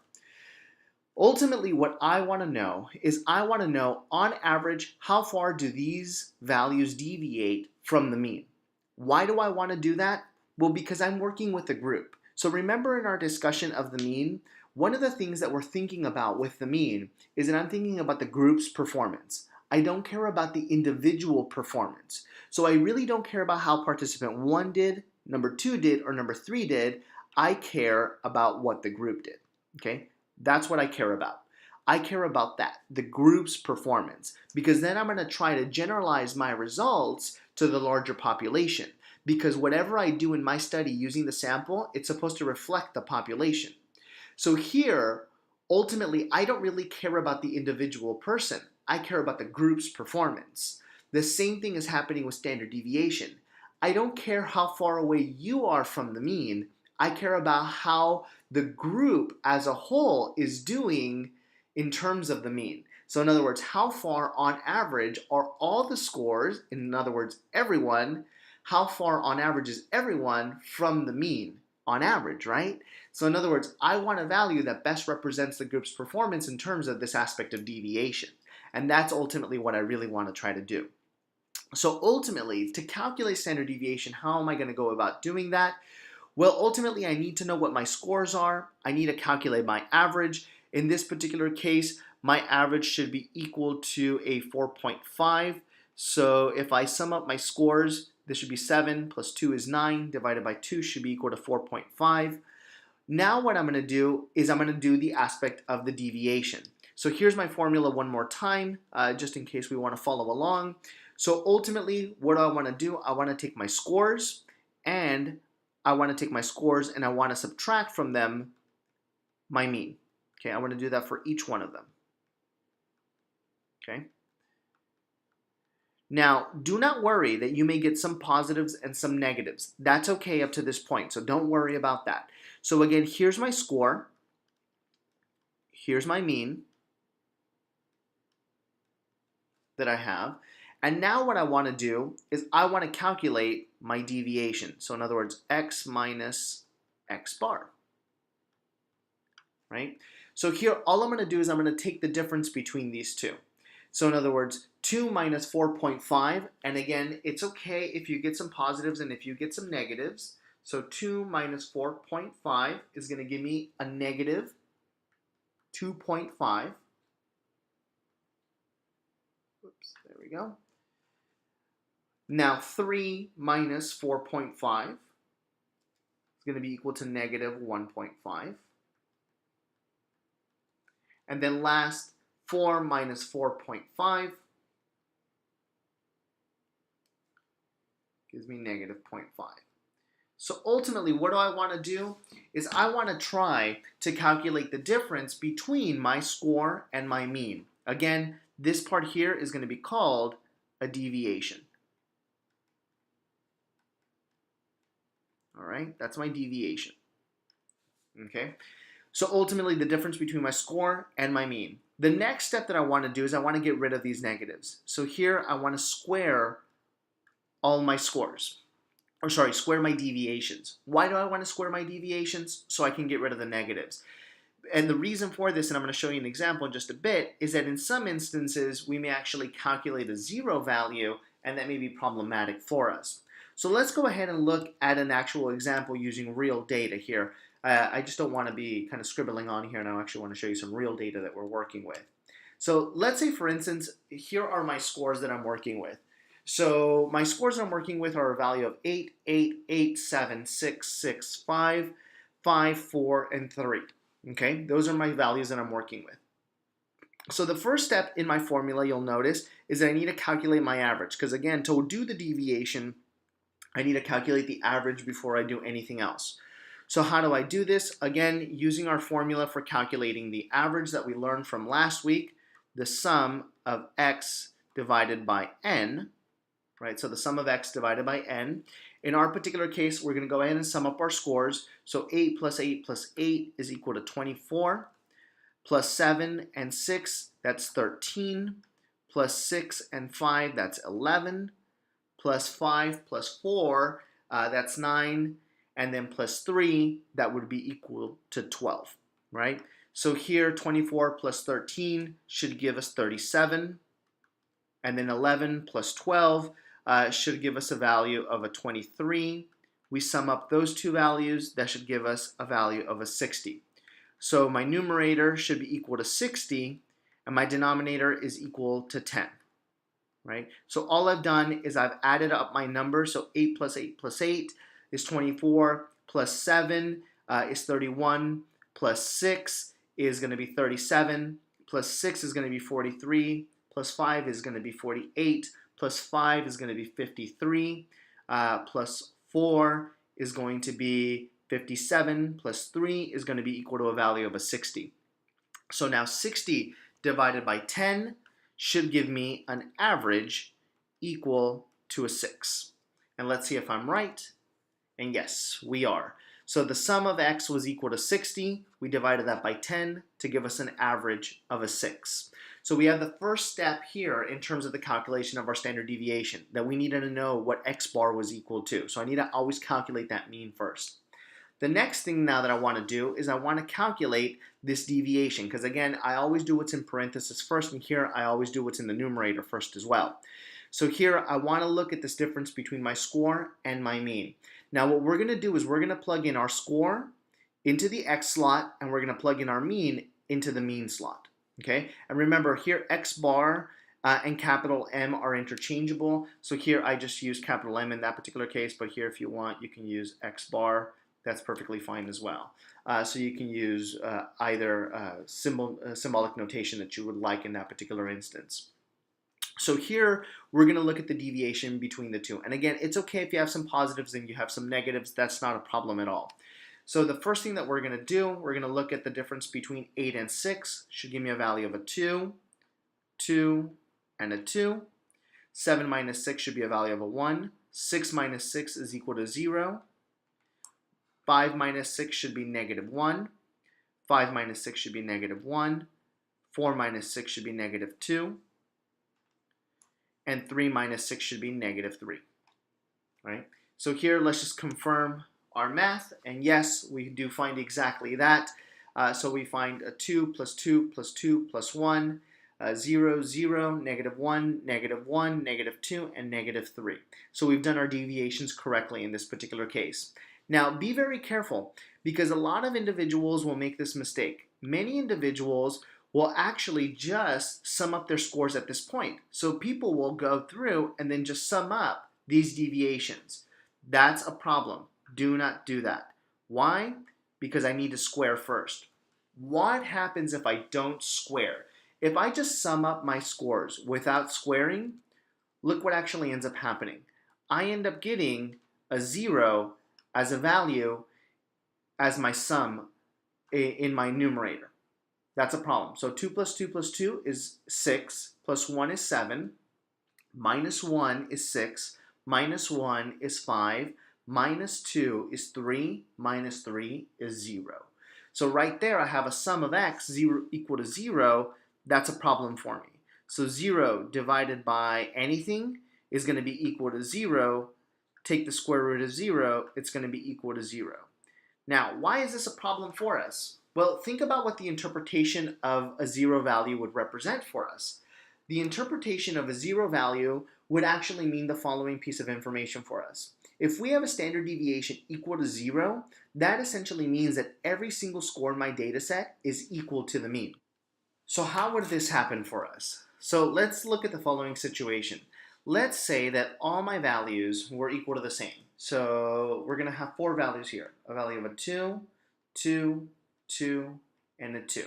Ultimately, what I want to know is I want to know, on average, how far do these values deviate from the mean? Why do I want to do that? Well, because I'm working with a group. So remember in our discussion of the mean, one of the things that we're thinking about with the mean is that I'm thinking about the group's performance. I don't care about the individual performance. So I really don't care about how participant 1 did, number 2 did, or number 3 did. I care about what the group did. Okay? That's what I care about. I care about that, the group's performance, because then I'm going to try to generalize my results to the larger population, because whatever I do in my study using the sample, it's supposed to reflect the population. So here, ultimately, I don't really care about the individual person. I care about the group's performance. The same thing is happening with standard deviation. I don't care how far away you are from the mean. I care about how the group as a whole is doing in terms of the mean. So in other words, how far on average are all the scores, in other words, everyone, how far on average is everyone from the mean on average, right? So in other words, I want a value that best represents the group's performance in terms of this aspect of deviation. And that's ultimately what I really want to try to do. So ultimately, to calculate standard deviation, how am I going to go about doing that? Well, ultimately, I need to know what my scores are. I need to calculate my average. In this particular case, my average should be equal to a 4.5. So if I sum up my scores, this should be 7 plus 2 is 9, divided by 2 should be equal to 4.5. Now what I'm going to do is I'm going to do the aspect of the deviation. So here's my formula one more time, just in case we want to follow along. So ultimately, what do I want to do? I want to take my scores, and I want to subtract from them my mean. Okay, I want to do that for each one of them. Okay. Now, do not worry that you may get some positives and some negatives. That's okay up to this point, so don't worry about that. So again, here's my score. Here's my mean that I have. And now what I want to do is I want to calculate my deviation. So in other words, x minus x bar. Right? So here, all I'm going to do is I'm going to take the difference between these two. So in other words, 2 minus 4.5, and again, it's okay if you get some positives and if you get some negatives. So 2 minus 4.5 is going to give me a negative 2.5. Oops, there we go. Now 3 minus 4.5 is going to be equal to negative 1.5. And then last, 4 minus 4.5 gives me negative 0.5. So ultimately, what do I want to do is I want to try to calculate the difference between my score and my mean. Again, this part here is going to be called a deviation. All right, that's my deviation. Okay. So ultimately the difference between my score and my mean. The next step that I want to do is I want to get rid of these negatives. So here I want to square all my scores. Or sorry, square my deviations. Why do I want to square my deviations? So I can get rid of the negatives. And the reason for this, and I'm going to show you an example in just a bit, is that in some instances we may actually calculate a zero value, and that may be problematic for us. So let's go ahead and look at an actual example using real data here. I just don't want to be kind of scribbling on here, and I actually want to show you some real data that we're working with. So let's say, for instance, here are my scores that I'm working with. So my scores that I'm working with are a value of 8, 8, 8, 7, 6, 6, 5, 5, 4, and 3. Okay, those are my values that I'm working with. So the first step in my formula, you'll notice, is that I need to calculate my average. Because again, to do the deviation, I need to calculate the average before I do anything else. So how do I do this? Again, using our formula for calculating the average that we learned from last week, the sum of x divided by n, right? So the sum of x divided by n. In our particular case, we're going to go ahead and sum up our scores. So 8 plus 8 plus 8 is equal to 24. Plus 7 and 6, that's 13. Plus 6 and 5, that's 11. Plus 5 plus 4, that's 9. And then plus 3, that would be equal to 12, right? So here, 24 plus 13 should give us 37. And then 11 plus 12 should give us a value of a 23. We sum up those two values, that should give us a value of a 60. So my numerator should be equal to 60, and my denominator is equal to 10, right? So all I've done is I've added up my numbers. So 8 plus 8 plus 8 is 24, plus 7 is 31, plus 6 is going to be 37, plus 6 is going to be 43, plus 5 is going to be 48, plus 5 is going to be 53, plus 4 is going to be 57, plus 3 is going to be equal to a value of a 60. So now 60 divided by 10 should give me an average equal to a 6. And let's see if I'm right. And yes, we are. So the sum of x was equal to 60. We divided that by 10 to give us an average of a 6. So we have the first step here in terms of the calculation of our standard deviation, that we needed to know what x bar was equal to. So I need to always calculate that mean first. The next thing now that I want to do is I want to calculate this deviation, because again, I always do what's in parentheses first, and here I always do what's in the numerator first as well. So here I want to look at this difference between my score and my mean. Now what we're going to do is we're going to plug in our score into the x slot, and we're going to plug in our mean into the mean slot. Okay, and remember here x bar and capital M are interchangeable. So here I just use capital M in that particular case, but here if you want you can use x bar. That's perfectly fine as well. So you can use either symbolic notation that you would like in that particular instance. So here we're going to look at the deviation between the two. And again, it's okay if you have some positives and you have some negatives. That's not a problem at all. So the first thing that we're going to do, we're going to look at the difference between 8 and 6. Should give me a value of a 2, 2, and a 2. 7 minus 6 should be a value of a 1. 6 minus 6 is equal to 0. 5 minus 6 should be negative 1. 5 minus 6 should be negative 1. 4 minus 6 should be negative 2. And 3 minus 6 should be negative 3. Right? So here, let's just confirm our math. And yes, we do find exactly that. So we find a 2 plus 2 plus 2 plus 1, 0, 0, negative 1, negative 1, negative 2, and negative 3. So we've done our deviations correctly in this particular case. Now, be very careful, because a lot of individuals will make this mistake. Many individuals will actually just sum up their scores at this point. So people will go through and then just sum up these deviations. That's a problem. Do not do that. Why? Because I need to square first. What happens if I don't square? If I just sum up my scores without squaring, look what actually ends up happening. I end up getting a 0 as a value as my sum in my numerator. That's a problem. So 2 plus 2 plus 2 is 6, plus 1 is 7, minus 1 is 6, minus 1 is 5, minus 2 is 3, minus 3 is 0. So right there I have a sum of x equal to 0. That's a problem for me. So 0 divided by anything is going to be equal to 0. Take the square root of 0, it's going to be equal to 0. Now, why is this a problem for us? Well, think about what the interpretation of a 0 value would represent for us. The interpretation of a 0 value would actually mean the following piece of information for us. If we have a standard deviation equal to 0, that essentially means that every single score in my data set is equal to the mean. So how would this happen for us? So let's look at the following situation. Let's say that all my values were equal to the same. So we're going to have 4 values here. A value of a 2, 2, 2, and a 2.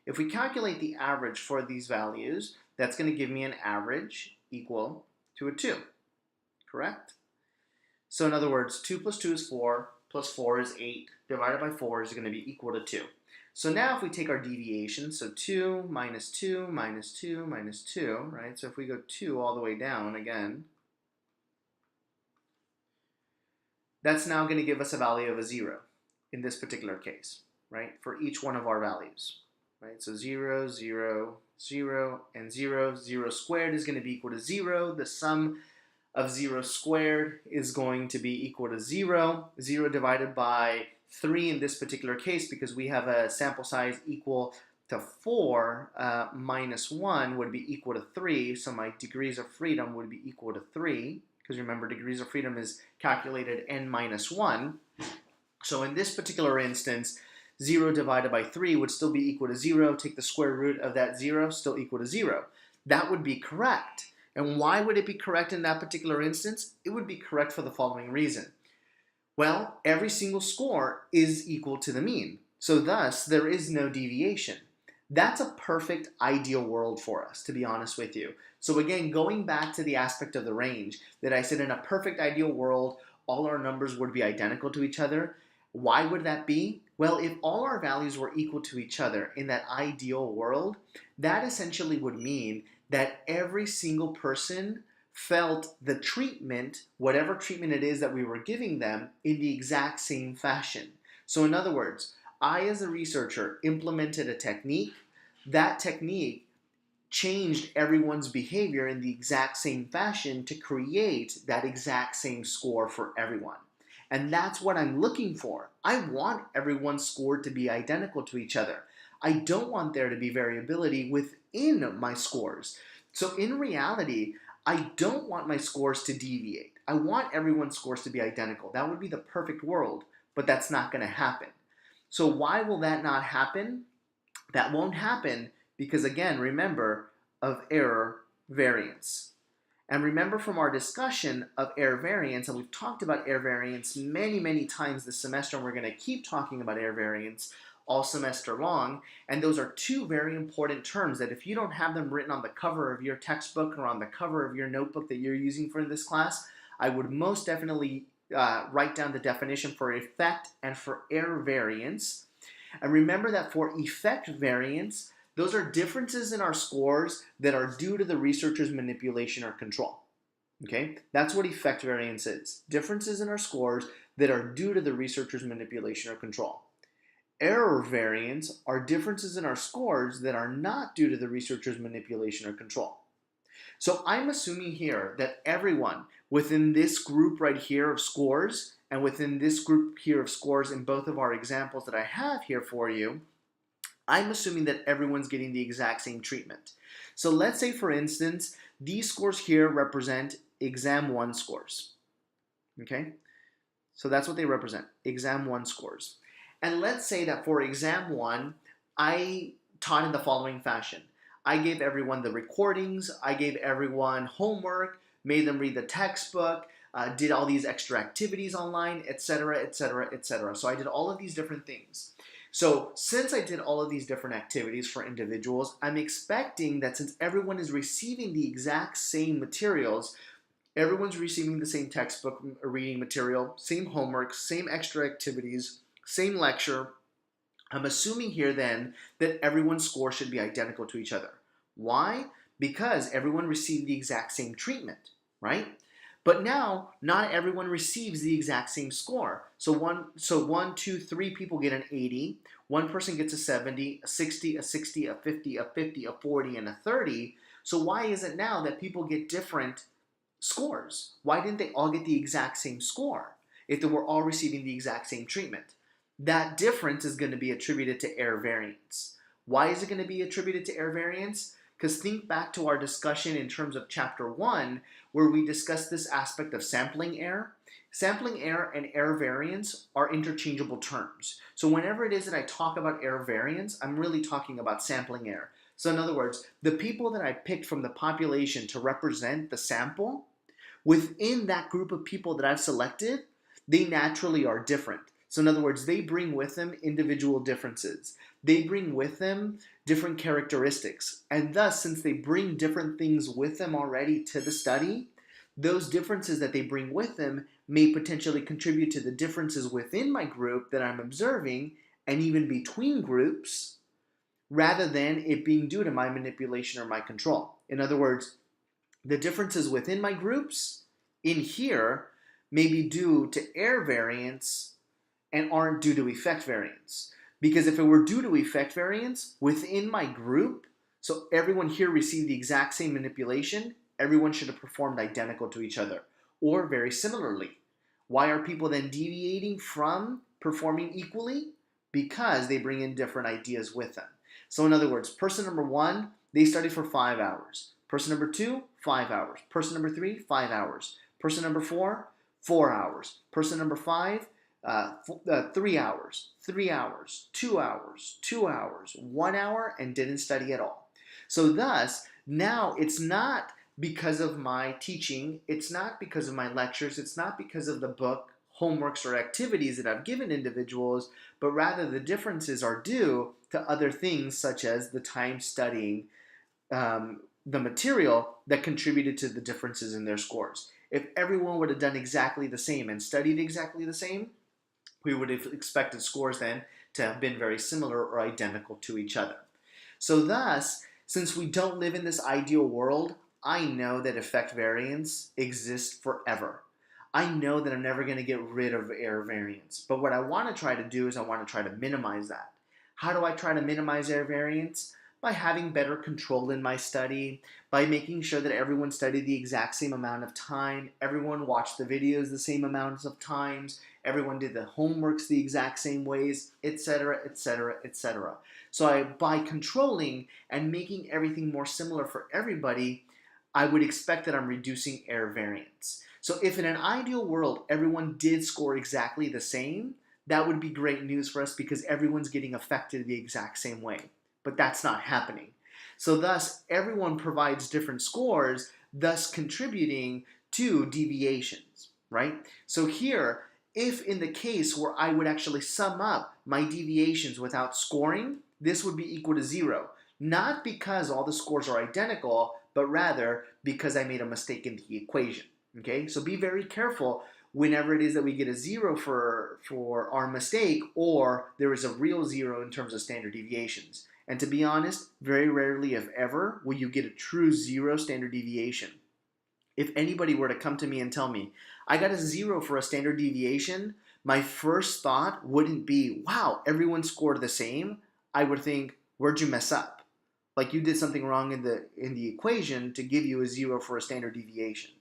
If we calculate the average for these values, that's going to give me an average equal to a 2. Correct? So in other words, 2 plus 2 is 4, plus 4 is 8, divided by 4 is going to be equal to 2. So now if we take our deviation, so 2 minus 2 minus 2 minus 2, right? So if we go 2 all the way down again, that's now going to give us a value of a 0 in this particular case, right? For each one of our values, right? So 0, 0, 0, and 0. 0 squared is going to be equal to 0. The sum of 0 squared is going to be equal to 0. 0 divided by 3 in this particular case, because we have a sample size equal to 4, minus 1 would be equal to 3. So my degrees of freedom would be equal to 3. Because remember, degrees of freedom is calculated n minus 1. So in this particular instance, 0 divided by 3 would still be equal to 0. Take the square root of that 0, still equal to 0. That would be correct. And why would it be correct in that particular instance? It would be correct for the following reason. Well, every single score is equal to the mean. So thus, there is no deviation. That's a perfect ideal world for us, to be honest with you. So again, going back to the aspect of the range that I said in a perfect ideal world, all our numbers would be identical to each other. Why would that be? Well, if all our values were equal to each other in that ideal world, that essentially would mean that every single person felt the treatment, whatever treatment it is that we were giving them, in the exact same fashion. So in other words, I as a researcher implemented a technique. That technique changed everyone's behavior in the exact same fashion to create that exact same score for everyone. And that's what I'm looking for. I want everyone's score to be identical to each other. I don't want there to be variability within my scores. So in reality, I don't want my scores to deviate. I want everyone's scores to be identical. That would be the perfect world, but that's not going to happen. So why will that not happen? That won't happen because, again, remember, of error variance. And remember from our discussion of error variance, and we've talked about error variance many, many times this semester, and we're going to keep talking about error variance all semester long, and those are two very important terms that if you don't have them written on the cover of your textbook or on the cover of your notebook that you're using for this class, I would most definitely write down the definition for effect and for error variance. And remember that for effect variance, those are differences in our scores that are due to the researcher's manipulation or control. Okay, that's what effect variance is. Differences in our scores that are due to the researcher's manipulation or control. Error variance are differences in our scores that are not due to the researcher's manipulation or control. So I'm assuming here that everyone within this group right here of scores and within this group here of scores in both of our examples that I have here for you, I'm assuming that everyone's getting the exact same treatment. So let's say, for instance, these scores here represent exam 1 scores. Okay? So that's what they represent, exam 1 scores. And let's say that for exam 1, I taught in the following fashion. I gave everyone the recordings, I gave everyone homework, made them read the textbook, did all these extra activities online, etc., etc., etc. So I did all of these different things. So since I did all of these different activities for individuals, I'm expecting that since everyone is receiving the exact same materials, everyone's receiving the same textbook reading material, same homework, same extra activities, same lecture, I'm assuming here then that everyone's score should be identical to each other. Why? Because everyone received the exact same treatment, right? But now, not everyone receives the exact same score. So one, two, three people get an 80. One person gets a 70, a 60, a 60, a 50, a 50, a 40, and a 30. So why is it now that people get different scores? Why didn't they all get the exact same score if they were all receiving the exact same treatment? That difference is going to be attributed to error variance. Why is it going to be attributed to error variance? Because think back to our discussion in terms of chapter 1, where we discussed this aspect of sampling error. Sampling error and error variance are interchangeable terms. So whenever it is that I talk about error variance, I'm really talking about sampling error. So in other words, the people that I picked from the population to represent the sample, within that group of people that I've selected, they naturally are different. So in other words, they bring with them individual differences. They bring with them different characteristics. And thus, since they bring different things with them already to the study, those differences that they bring with them may potentially contribute to the differences within my group that I'm observing, and even between groups, rather than it being due to my manipulation or my control. In other words, the differences within my groups in here may be due to error variance and aren't due to effect variance. Because if it were due to effect variance within my group, so everyone here received the exact same manipulation, everyone should have performed identical to each other, or very similarly. Why are people then deviating from performing equally? Because they bring in different ideas with them. So in other words, person number 1, they studied for 5 hours. Person number 2, 5 hours. Person number 3, 5 hours. Person number 4, 4 hours. Person number 5, 3 hours, 3 hours, 2 hours, 2 hours, 1 hour, and didn't study at all. So thus, now it's not because of my teaching, it's not because of my lectures, it's not because of the book, homeworks, or activities that I've given individuals, but rather the differences are due to other things such as the time studying the material that contributed to the differences in their scores. If everyone would have done exactly the same and studied exactly the same, we would have expected scores then to have been very similar or identical to each other. So thus, since we don't live in this ideal world, I know that effect variance exists forever. I know that I'm never going to get rid of error variance. But what I want to try to do is I want to try to minimize that. How do I try to minimize error variance? By having better control in my study, by making sure that everyone studied the exact same amount of time, everyone watched the videos the same amounts of times, everyone did the homeworks the exact same ways, etc., etc., etc. So by controlling and making everything more similar for everybody, I would expect that I'm reducing error variance. So if in an ideal world everyone did score exactly the same, that would be great news for us because everyone's getting affected the exact same way. But that's not happening. So thus, everyone provides different scores, thus contributing to deviations, right? So here, if in the case where I would actually sum up my deviations without scoring, this would be equal to 0. Not because all the scores are identical, but rather because I made a mistake in the equation. Okay, so be very careful whenever it is that we get a 0 for our mistake, or there is a real 0 in terms of standard deviations. And to be honest, very rarely, if ever, will you get a true 0 standard deviation. If anybody were to come to me and tell me, I got a 0 for a standard deviation, my first thought wouldn't be, wow, everyone scored the same. I would think, where'd you mess up? Like you did something wrong in the equation to give you a 0 for a standard deviation.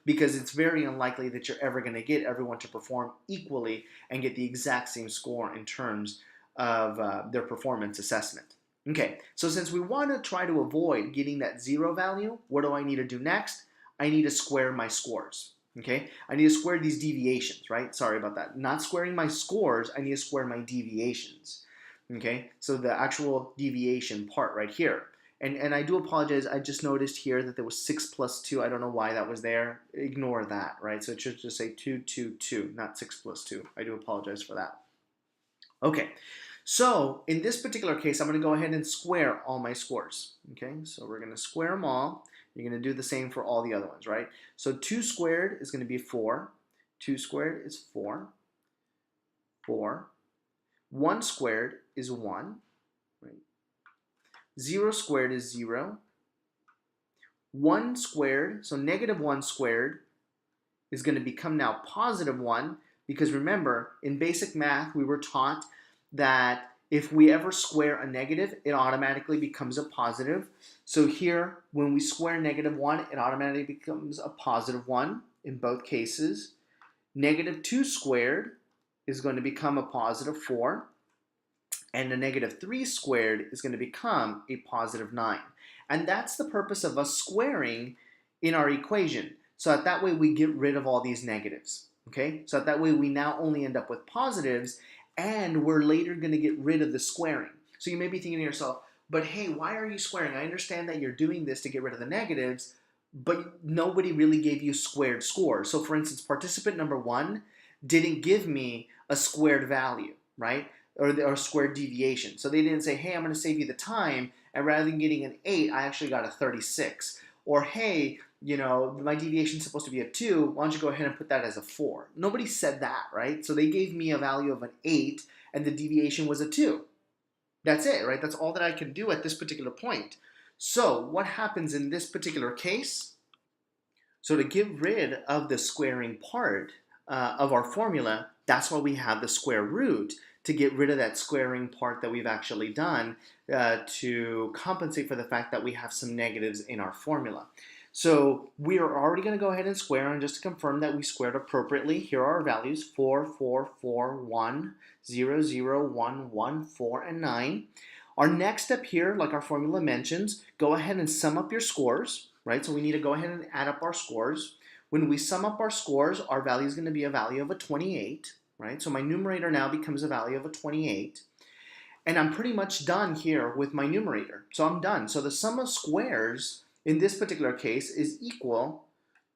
Because it's very unlikely that you're ever going to get everyone to perform equally and get the exact same score in terms of their performance assessment. Okay, so since we want to try to avoid getting that 0 value, what do I need to do next? I need to square my scores. Okay, I need to square these deviations, right? Sorry about that. Not squaring my scores, I need to square my deviations. Okay, so the actual deviation part right here. And I do apologize, I just noticed here that there was 6 plus 2. I don't know why that was there. Ignore that, right? So it should just say 2, 2, 2, not 6 plus 2. I do apologize for that. Okay, so in this particular case, I'm going to go ahead and square all my scores. Okay, so we're going to square them all. You're going to do the same for all the other ones, right? So 2 squared is going to be 4. 2 squared is 4. 4. 1 squared is 1. Right? 0 squared is 0. 1 squared, so negative 1 squared is going to become now positive 1, because remember, in basic math, we were taught that if we ever square a negative, it automatically becomes a positive. So here, when we square negative 1, it automatically becomes a positive 1 in both cases. Negative 2 squared is going to become a positive 4. And a negative 3 squared is going to become a positive 9. And that's the purpose of us squaring in our equation. So that way we get rid of all these negatives. Okay? So that way we now only end up with positives, and we're later going to get rid of the squaring. So you may be thinking to yourself, but hey, why are you squaring? I understand that you're doing this to get rid of the negatives, but nobody really gave you squared scores. So for instance, participant number 1 didn't give me a squared value, right? Or squared deviation. So they didn't say, hey, I'm going to save you the time, and rather than getting an 8, I actually got a 36. Or hey, you know, my deviation is supposed to be a 2, why don't you go ahead and put that as a 4? Nobody said that, right? So they gave me a value of an 8, and the deviation was a 2. That's it, right? That's all that I can do at this particular point. So what happens in this particular case? So to get rid of the squaring part of our formula, that's why we have the square root, to get rid of that squaring part that we've actually done to compensate for the fact that we have some negatives in our formula. So we are already going to go ahead and square, and just to confirm that we squared appropriately, here are our values: 4, 4, 4, 1, 0, 0, 1, 1, 4, and 9. Our next step here, like our formula mentions, go ahead and sum up your scores, right? So we need to go ahead and add up our scores. When we sum up our scores, our value is going to be a value of a 28, right? So my numerator now becomes a value of a 28. And I'm pretty much done here with my numerator. So I'm done. So the sum of squares in this particular case is equal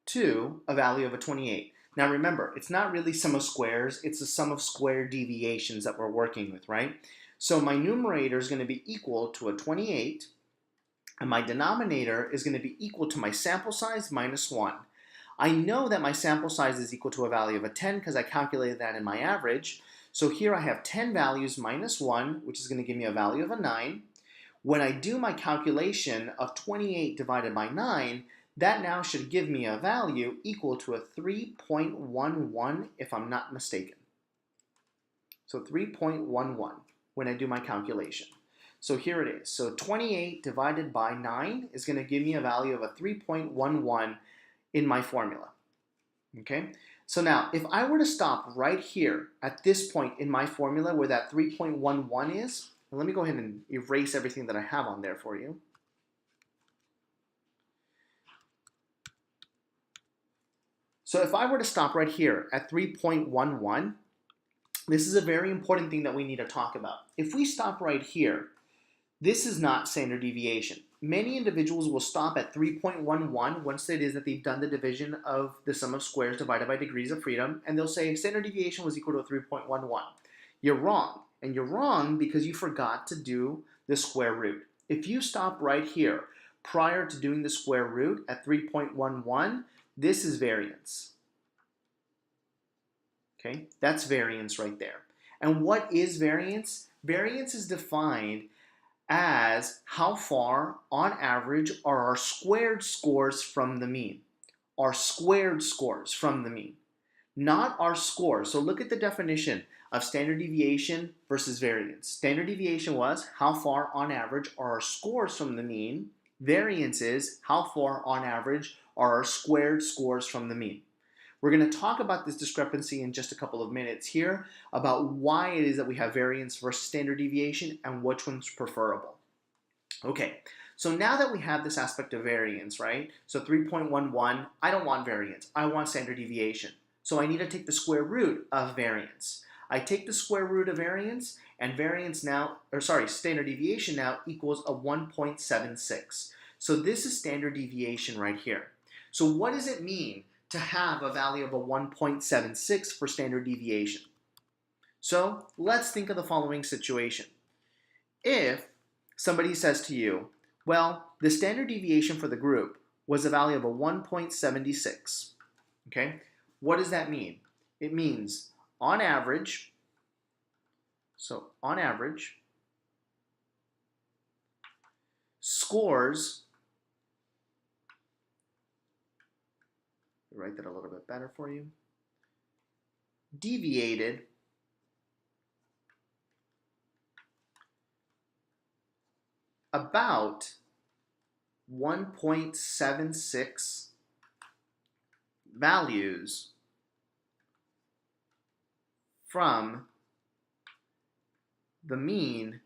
to a value of a 28. Now remember, it's not really sum of squares, it's the sum of square deviations that we're working with, right? So my numerator is going to be equal to a 28, and my denominator is going to be equal to my sample size minus 1. I know that my sample size is equal to a value of a 10 because I calculated that in my average. So here I have 10 values minus 1, which is going to give me a value of a 9. When I do my calculation of 28 divided by 9, that now should give me a value equal to a 3.11 if I'm not mistaken. So 3.11 when I do my calculation. So here it is. So 28 divided by 9 is going to give me a value of a 3.11 in my formula. Okay? So now, if I were to stop right here at this point in my formula where that 3.11 is, let me go ahead and erase everything that I have on there for you. So if I were to stop right here at 3.11, this is a very important thing that we need to talk about. If we stop right here, this is not standard deviation. Many individuals will stop at 3.11 once it is that they've done the division of the sum of squares divided by degrees of freedom, and they'll say standard deviation was equal to 3.11. You're wrong, and you're wrong because you forgot to do the square root. If you stop right here prior to doing the square root at 3.11, this is variance. Okay, that's variance right there. And what is variance? Variance is defined as how far, on average, are our squared scores from the mean. Our squared scores from the mean, not our scores. So look at the definition of standard deviation versus variance. Standard deviation was how far, on average, are our scores from the mean. Variance is how far, on average, are our squared scores from the mean. We're going to talk about this discrepancy in just a couple of minutes here about why it is that we have variance versus standard deviation and which one's preferable. Okay, so now that we have this aspect of variance, right? So 3.11, I don't want variance. I want standard deviation. So I need to take the square root of variance. I take the square root of variance, and standard deviation now equals a 1.76. So this is standard deviation right here. So what does it mean to have a value of a 1.76 for standard deviation? So let's think of the following situation. If somebody says to you, well, the standard deviation for the group was a value of a 1.76, okay? What does that mean? It means on average, scores write that a little bit better for you. Deviated about 1.76 values from the mean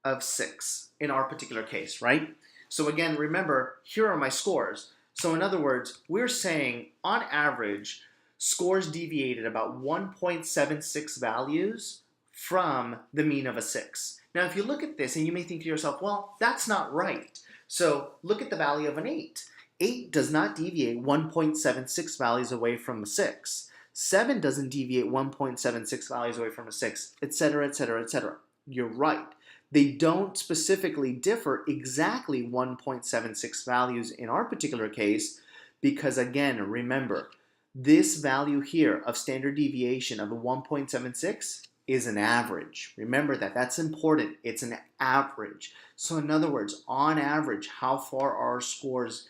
of 6 in our particular case, right? So again, remember, here are my scores. So in other words, we're saying on average, scores deviated about 1.76 values from the mean of a 6. Now, if you look at this and you may think to yourself, well, that's not right. So look at the value of an 8. 8 does not deviate 1.76 values away from a 6. 7 doesn't deviate 1.76 values away from a 6, etc., etc., etc. You're right. They don't specifically differ exactly 1.76 values in our particular case because, again, remember, this value here of standard deviation of a 1.76 is an average. Remember that. That's important. It's an average. So in other words, on average, how far are our scores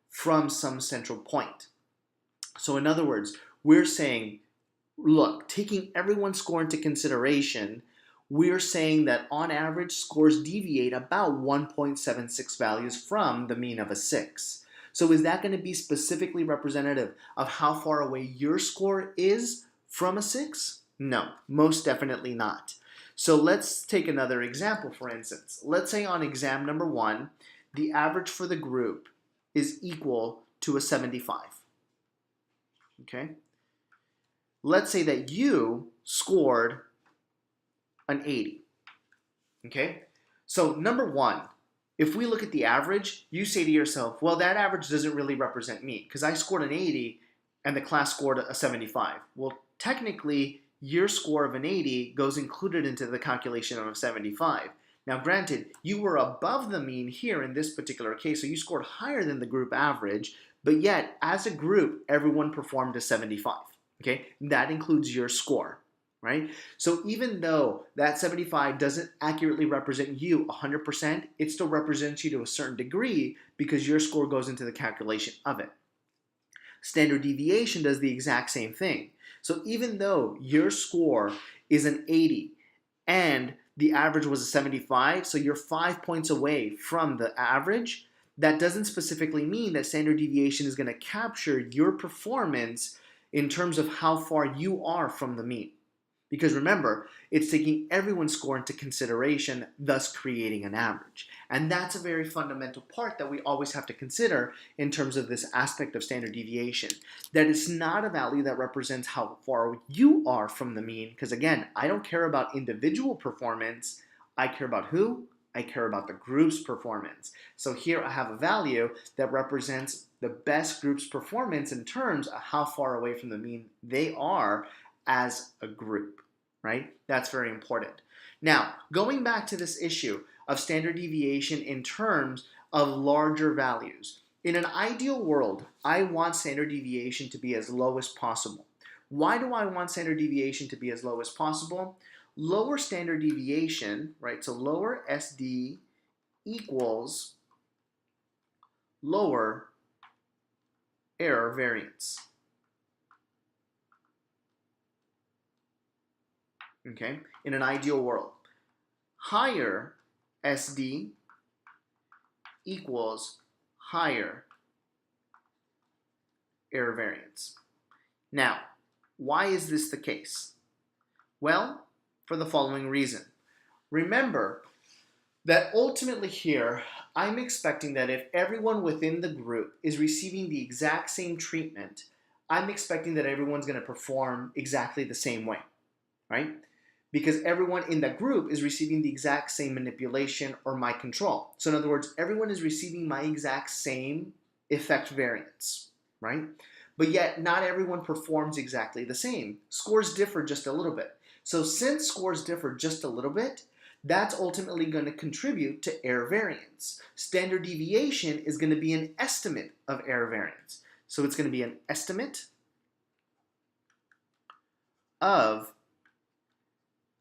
from some central point? So in other words, we're saying, look, taking everyone's score into consideration, we're saying that on average scores deviate about 1.76 values from the mean of a 6. So is that going to be specifically representative of how far away your score is from a 6? No, most definitely not. So let's take another example, for instance. Let's say on exam number 1, the average for the group is equal to a 75. Okay? Let's say that you scored an 80. Okay? So number 1, if we look at the average, you say to yourself, well, that average doesn't really represent me because I scored an 80 and the class scored a 75. Well, technically, your score of an 80 goes included into the calculation of a 75. Now, granted, you were above the mean here in this particular case, so you scored higher than the group average, but yet, as a group, everyone performed a 75. Okay? That includes your score. Right? So even though that 75 doesn't accurately represent you 100%, it still represents you to a certain degree because your score goes into the calculation of it. Standard deviation does the exact same thing. So even though your score is an 80 and the average was a 75, so you're 5 points away from the average, that doesn't specifically mean that standard deviation is going to capture your performance in terms of how far you are from the mean. Because remember, it's taking everyone's score into consideration, thus creating an average. And that's a very fundamental part that we always have to consider in terms of this aspect of standard deviation. That it's not a value that represents how far you are from the mean, because again, I don't care about individual performance, I care about who? I care about the group's performance. So here I have a value that represents the best group's performance in terms of how far away from the mean they are as a group, right? That's very important. Now, going back to this issue of standard deviation in terms of larger values. In an ideal world, I want standard deviation to be as low as possible. Why do I want standard deviation to be as low as possible? Lower standard deviation, right? So lower SD equals lower error variance. Okay, in an ideal world. Higher SD equals higher error variance. Now, why is this the case? Well, for the following reason. Remember that ultimately here, I'm expecting that if everyone within the group is receiving the exact same treatment, I'm expecting that everyone's going to perform exactly the same way, right? Because everyone in that group is receiving the exact same manipulation or my control. So in other words, everyone is receiving my exact same effect variance, right? But yet not everyone performs exactly the same. Scores differ just a little bit. So since scores differ just a little bit, that's ultimately going to contribute to error variance. Standard deviation is going to be an estimate of error variance. So it's going to be an estimate of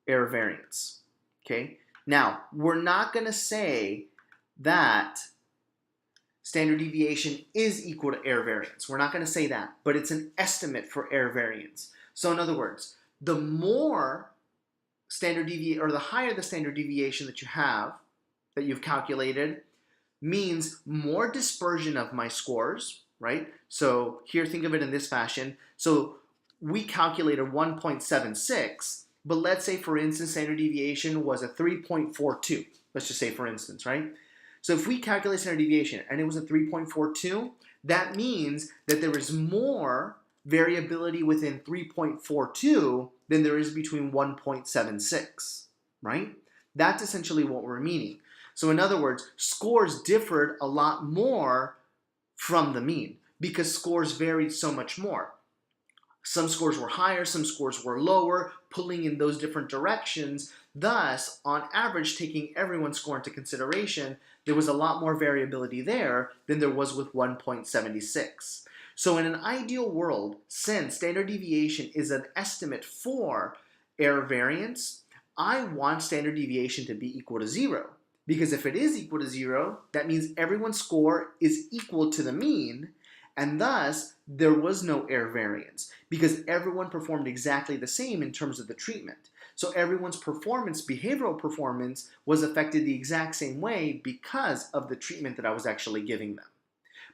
error variance. Okay. Now, we're not going to say that standard deviation is equal to error variance. We're not going to say that, but it's an estimate for error variance. So in other words, the more standard deviation, or the higher the standard deviation that you have, that you've calculated, means more dispersion of my scores, right? So here, think of it in this fashion. So we calculated 1.76, but let's say, for instance, standard deviation was a 3.42. Let's just say, for instance, right? So if we calculate standard deviation and it was a 3.42, that means that there is more variability within 3.42 than there is between 1.76, right? That's essentially what we're meaning. So in other words, scores differed a lot more from the mean because scores varied so much more. Some scores were higher, some scores were lower, pulling in those different directions. Thus, on average, taking everyone's score into consideration, there was a lot more variability there than there was with 1.76. So in an ideal world, since standard deviation is an estimate for error variance, I want standard deviation to be equal to 0. Because if it is equal to 0, that means everyone's score is equal to the mean, and thus there was no error variance because everyone performed exactly the same in terms of the treatment. So everyone's performance, behavioral performance, was affected the exact same way because of the treatment that I was actually giving them.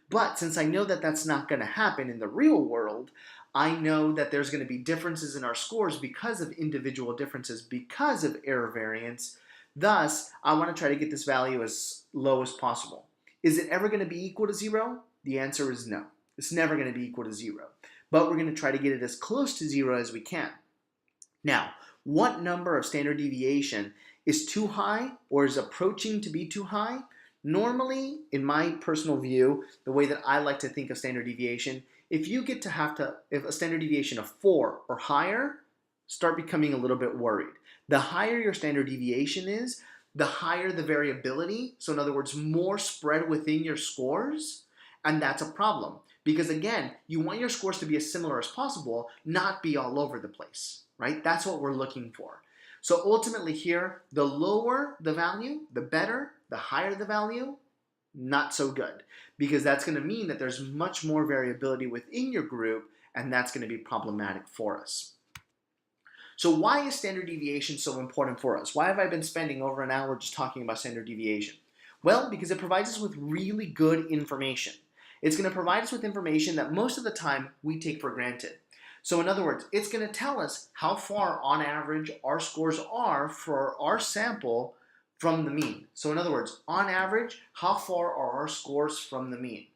But since I know that that's not going to happen in the real world, I know that there's going to be differences in our scores because of individual differences, because of error variance. Thus, I want to try to get this value as low as possible. Is it ever going to be equal to 0? The answer is no. It's never going to be equal to 0. But we're going to try to get it as close to 0 as we can. Now, what number of standard deviation is too high or is approaching to be too high? Normally, in my personal view, the way that I like to think of standard deviation, if you get to if a standard deviation of 4 or higher, start becoming a little bit worried. The higher your standard deviation is, the higher the variability. So in other words, more spread within your scores, and that's a problem. Because again, you want your scores to be as similar as possible, not be all over the place, right? That's what we're looking for. So ultimately here, the lower the value, the better. The higher the value, not so good. Because that's going to mean that there's much more variability within your group, and that's going to be problematic for us. So why is standard deviation so important for us? Why have I been spending over an hour just talking about standard deviation? Well, because it provides us with really good information. It's going to provide us with information that most of the time we take for granted. So in other words, it's going to tell us how far on average our scores are for our sample from the mean. So in other words, on average, how far are our scores from the mean?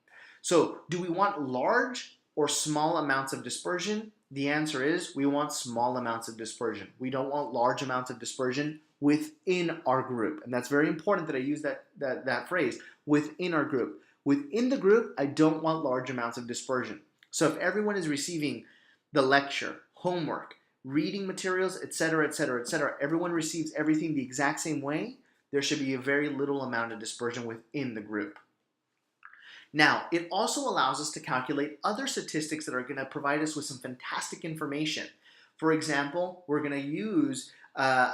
So do we want large or small amounts of dispersion? The answer is we want small amounts of dispersion. We don't want large amounts of dispersion within our group. And that's very important that I use that phrase, within our group. Within the group, I don't want large amounts of dispersion. So if everyone is receiving the lecture, homework, reading materials, etc., etc., etc., everyone receives everything the exact same way, there should be a very little amount of dispersion within the group. Now, it also allows us to calculate other statistics that are going to provide us with some fantastic information. For example, we're going to use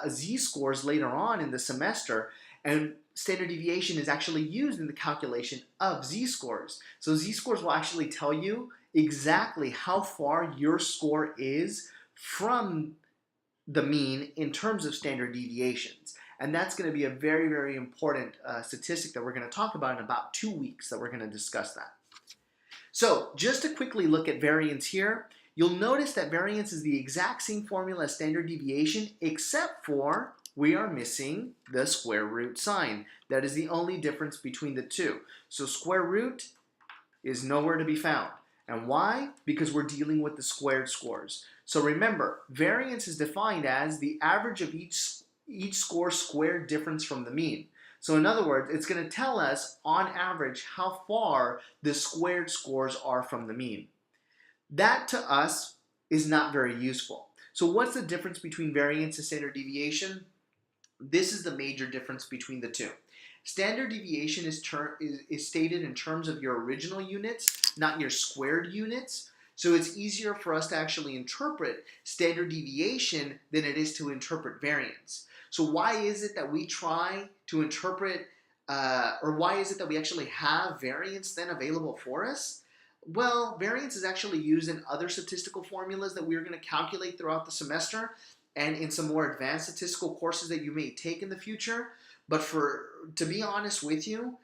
z-scores later on in the semester, and standard deviation is actually used in the calculation of z-scores. So z-scores will actually tell you exactly how far your score is from the mean in terms of standard deviations. And that's going to be a very, very important statistic that we're going to talk about in about 2 weeks that we're going to discuss that. So just to quickly look at variance here, you'll notice that variance is the exact same formula as standard deviation, except for we are missing the square root sign. That is the only difference between the two. So square root is nowhere to be found. And why? Because we're dealing with the squared scores. So remember, variance is defined as the average of each score squared difference from the mean. So in other words, it's going to tell us on average how far the squared scores are from the mean. That to us is not very useful. So what's the difference between variance and standard deviation? This is the major difference between the two. Standard deviation is stated in terms of your original units, not your squared units. So it's easier for us to actually interpret standard deviation than it is to interpret variance. So why is it that we try to interpret or why is it that we actually have variance then available for us? Well, variance is actually used in other statistical formulas that we're going to calculate throughout the semester and in some more advanced statistical courses that you may take in the future. But to be honest with you,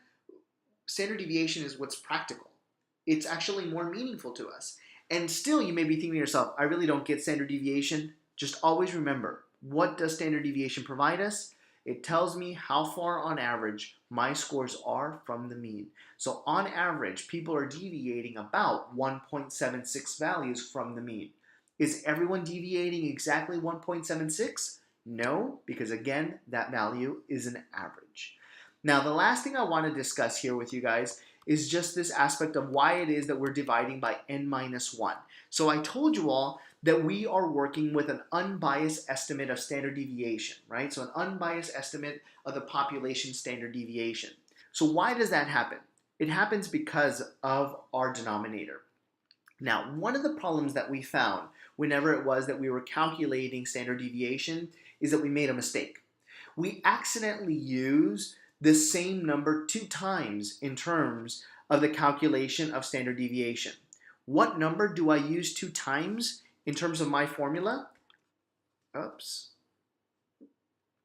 standard deviation is what's practical. It's actually more meaningful to us. And still, you may be thinking to yourself, I really don't get standard deviation. Just always remember, what does standard deviation provide us? It tells me how far on average my scores are from the mean. So on average, people are deviating about 1.76 values from the mean. Is everyone deviating exactly 1.76? No, because again, that value is an average. Now, the last thing I want to discuss here with you guys is just this aspect of why it is that we're dividing by n minus 1. So I told you all that we are working with an unbiased estimate of standard deviation, right? So an unbiased estimate of the population standard deviation. So why does that happen? It happens because of our denominator. Now, one of the problems that we found whenever it was that we were calculating standard deviation is that we made a mistake. We accidentally used the same number 2 times in terms of the calculation of standard deviation. What number do I use 2 times in terms of my formula? Oops.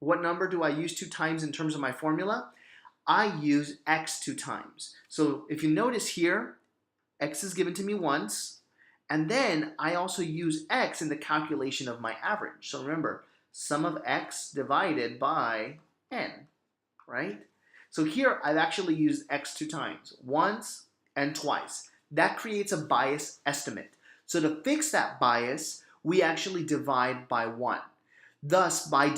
What number do I use 2 times in terms of my formula? I use x 2 times. So if you notice here, x is given to me once, and then I also use x in the calculation of my average. So remember, sum of x divided by n, right? So here I've actually used x 2 times, once and twice. That creates a bias estimate. So to fix that bias, we actually divide by 1. Thus, by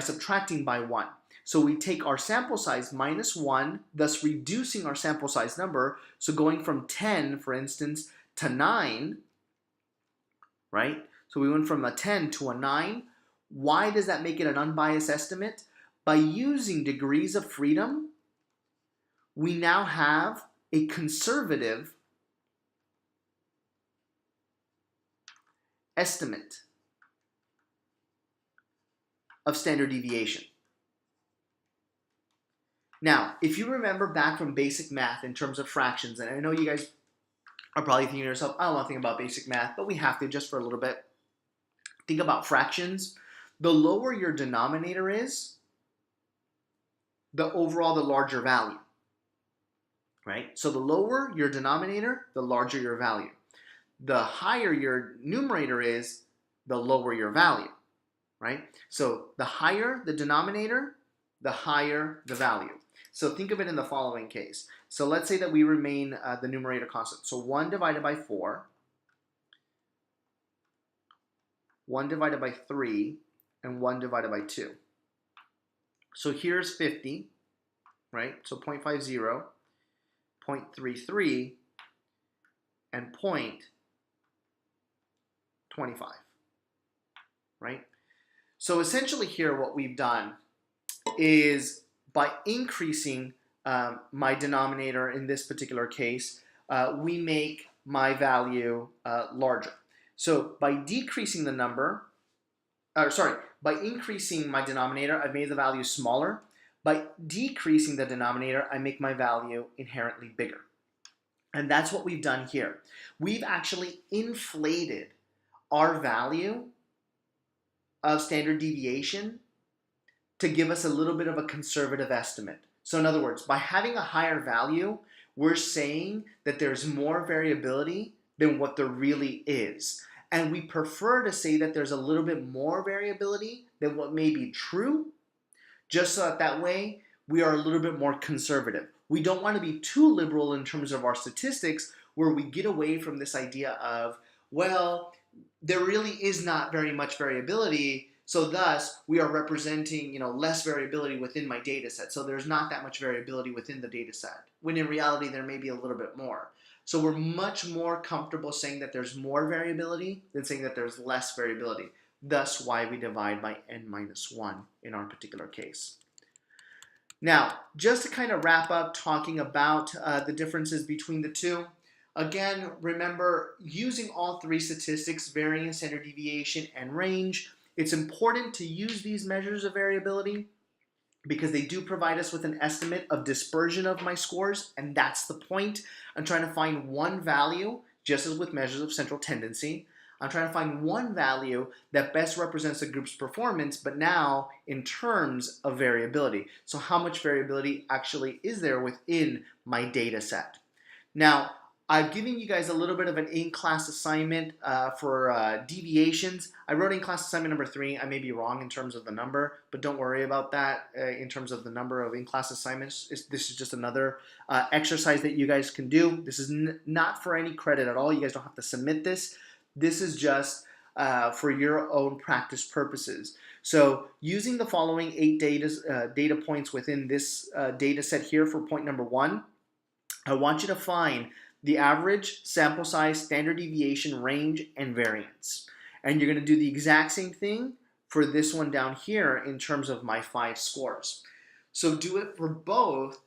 subtracting by 1. So we take our sample size minus 1, thus reducing our sample size number. So going from 10, for instance, to 9, right? So we went from a 10 to a 9. Why does that make it an unbiased estimate? By using degrees of freedom, we now have a conservative estimate of standard deviation. Now, if you remember back from basic math in terms of fractions, and I know you guys are probably thinking to yourself, I don't want to think about basic math, but we have to just for a little bit. Think about fractions. The lower your denominator is, the larger value, right? So the lower your denominator, the larger your value. The higher your numerator is, the lower your value, right? So the higher the denominator, the higher the value. So think of it in the following case. So let's say that we remain the numerator constant. So 1 divided by 4, 1 divided by 3, and 1 divided by 2. So here's 50, right? So 0.50, 0.33, and 0.25, right? So essentially here what we've done is by increasing my denominator in this particular case, we make my value larger. So by decreasing the number, by increasing my denominator, I've made the value smaller. By decreasing the denominator, I make my value inherently bigger. And that's what we've done here. We've actually inflated our value of standard deviation to give us a little bit of a conservative estimate. So in other words, by having a higher value, we're saying that there's more variability than what there really is. And we prefer to say that there's a little bit more variability than what may be true, just so that way we are a little bit more conservative. We don't want to be too liberal in terms of our statistics where we get away from this idea of, well, there really is not very much variability, so thus we are representing less variability within my data set. So there's not that much variability within the data set, when in reality there may be a little bit more. So we're much more comfortable saying that there's more variability than saying that there's less variability. Thus why we divide by n minus 1 in our particular case. Now, just to kind of wrap up talking about the differences between the two, again, remember, using all 3 statistics, variance, standard deviation, and range, it's important to use these measures of variability because they do provide us with an estimate of dispersion of my scores, and that's the point. I'm trying to find one value, just as with measures of central tendency. I'm trying to find one value that best represents the group's performance, but now in terms of variability. So how much variability actually is there within my data set? Now, I've given you guys a little bit of an in-class assignment for deviations. I wrote in-class assignment number 3. I may be wrong in terms of the number, but don't worry about that in terms of the number of in-class assignments. This is just another exercise that you guys can do. This is not for any credit at all. You guys don't have to submit this. This is just for your own practice purposes. So using the following 8 data points within this data set here for point number 1, I want you to find the average, sample size, standard deviation, range, and variance. And you're going to do the exact same thing for this one down here in terms of my 5 scores. So do it for both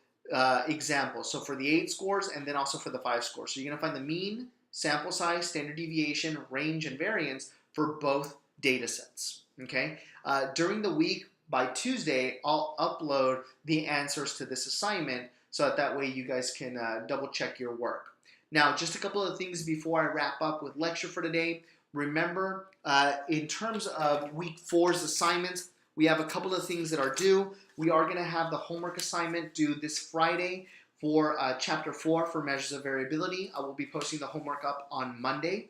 examples. So for the 8 scores and then also for the 5 scores. So you're going to find the mean, sample size, standard deviation, range, and variance for both data sets. Okay. During the week, by Tuesday, I'll upload the answers to this assignment so that way you guys can double check your work. Now, just a couple of things before I wrap up with lecture for today. Remember, in terms of week 4's assignments, we have a couple of things that are due. We are going to have the homework assignment due this Friday for chapter 4 for measures of variability. I will be posting the homework up on Monday,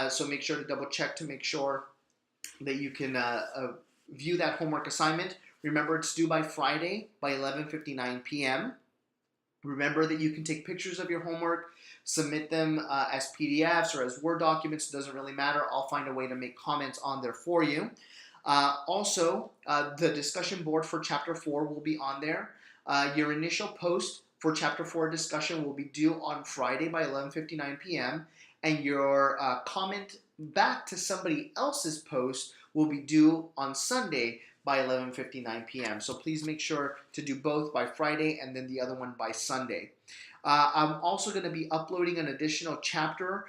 so make sure to double check to make sure that you can view that homework assignment. Remember, it's due by Friday by 11:59 p.m. Remember that you can take pictures of your homework, submit them as PDFs or as Word documents. It doesn't really matter. I'll find a way to make comments on there for you. Also, the discussion board for Chapter 4 will be on there. Your initial post for Chapter 4 discussion will be due on Friday by 11:59 p.m. And your comment back to somebody else's post will be due on Sunday by 11:59 p.m. So please make sure to do both by Friday and then the other one by Sunday. I'm also going to be uploading an additional chapter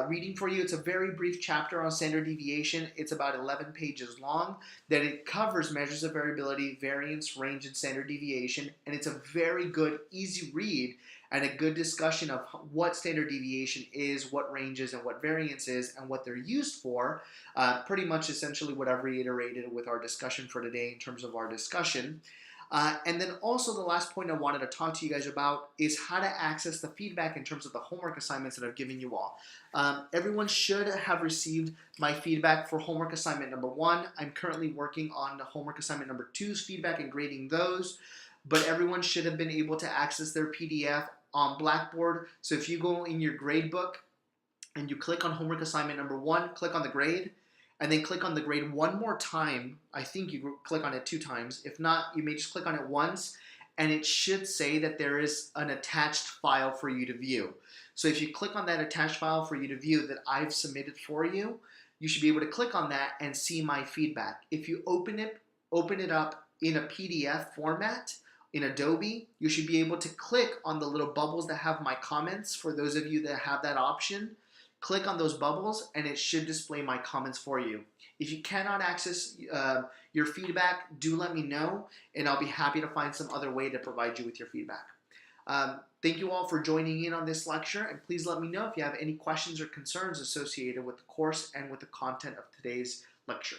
reading for you. It's a very brief chapter on standard deviation. It's about 11 pages long. That it covers measures of variability, variance, range, and standard deviation. And it's a very good, easy read and a good discussion of what standard deviation is, what range is, and what variance is, and what they're used for. Pretty much essentially what I've reiterated with our discussion for today in terms of our discussion. And then also the last point I wanted to talk to you guys about is how to access the feedback in terms of the homework assignments that I've given you all. Everyone should have received my feedback for homework assignment number 1. I'm currently working on the homework assignment number 2's feedback and grading those. But everyone should have been able to access their PDF on Blackboard. So if you go in your grade book and you click on homework assignment number 1, click on the grade, and then click on the grade one more time. I think you click on it 2 times. If not, you may just click on it once, and it should say that there is an attached file for you to view. So if you click on that attached file for you to view that I've submitted for you, you should be able to click on that and see my feedback. If you open it up in a PDF format in Adobe, you should be able to click on the little bubbles that have my comments. For those of you that have that option, click on those bubbles and it should display my comments for you. If you cannot access your feedback, do let me know and I'll be happy to find some other way to provide you with your feedback. Thank you all for joining in on this lecture, and please let me know if you have any questions or concerns associated with the course and with the content of today's lecture.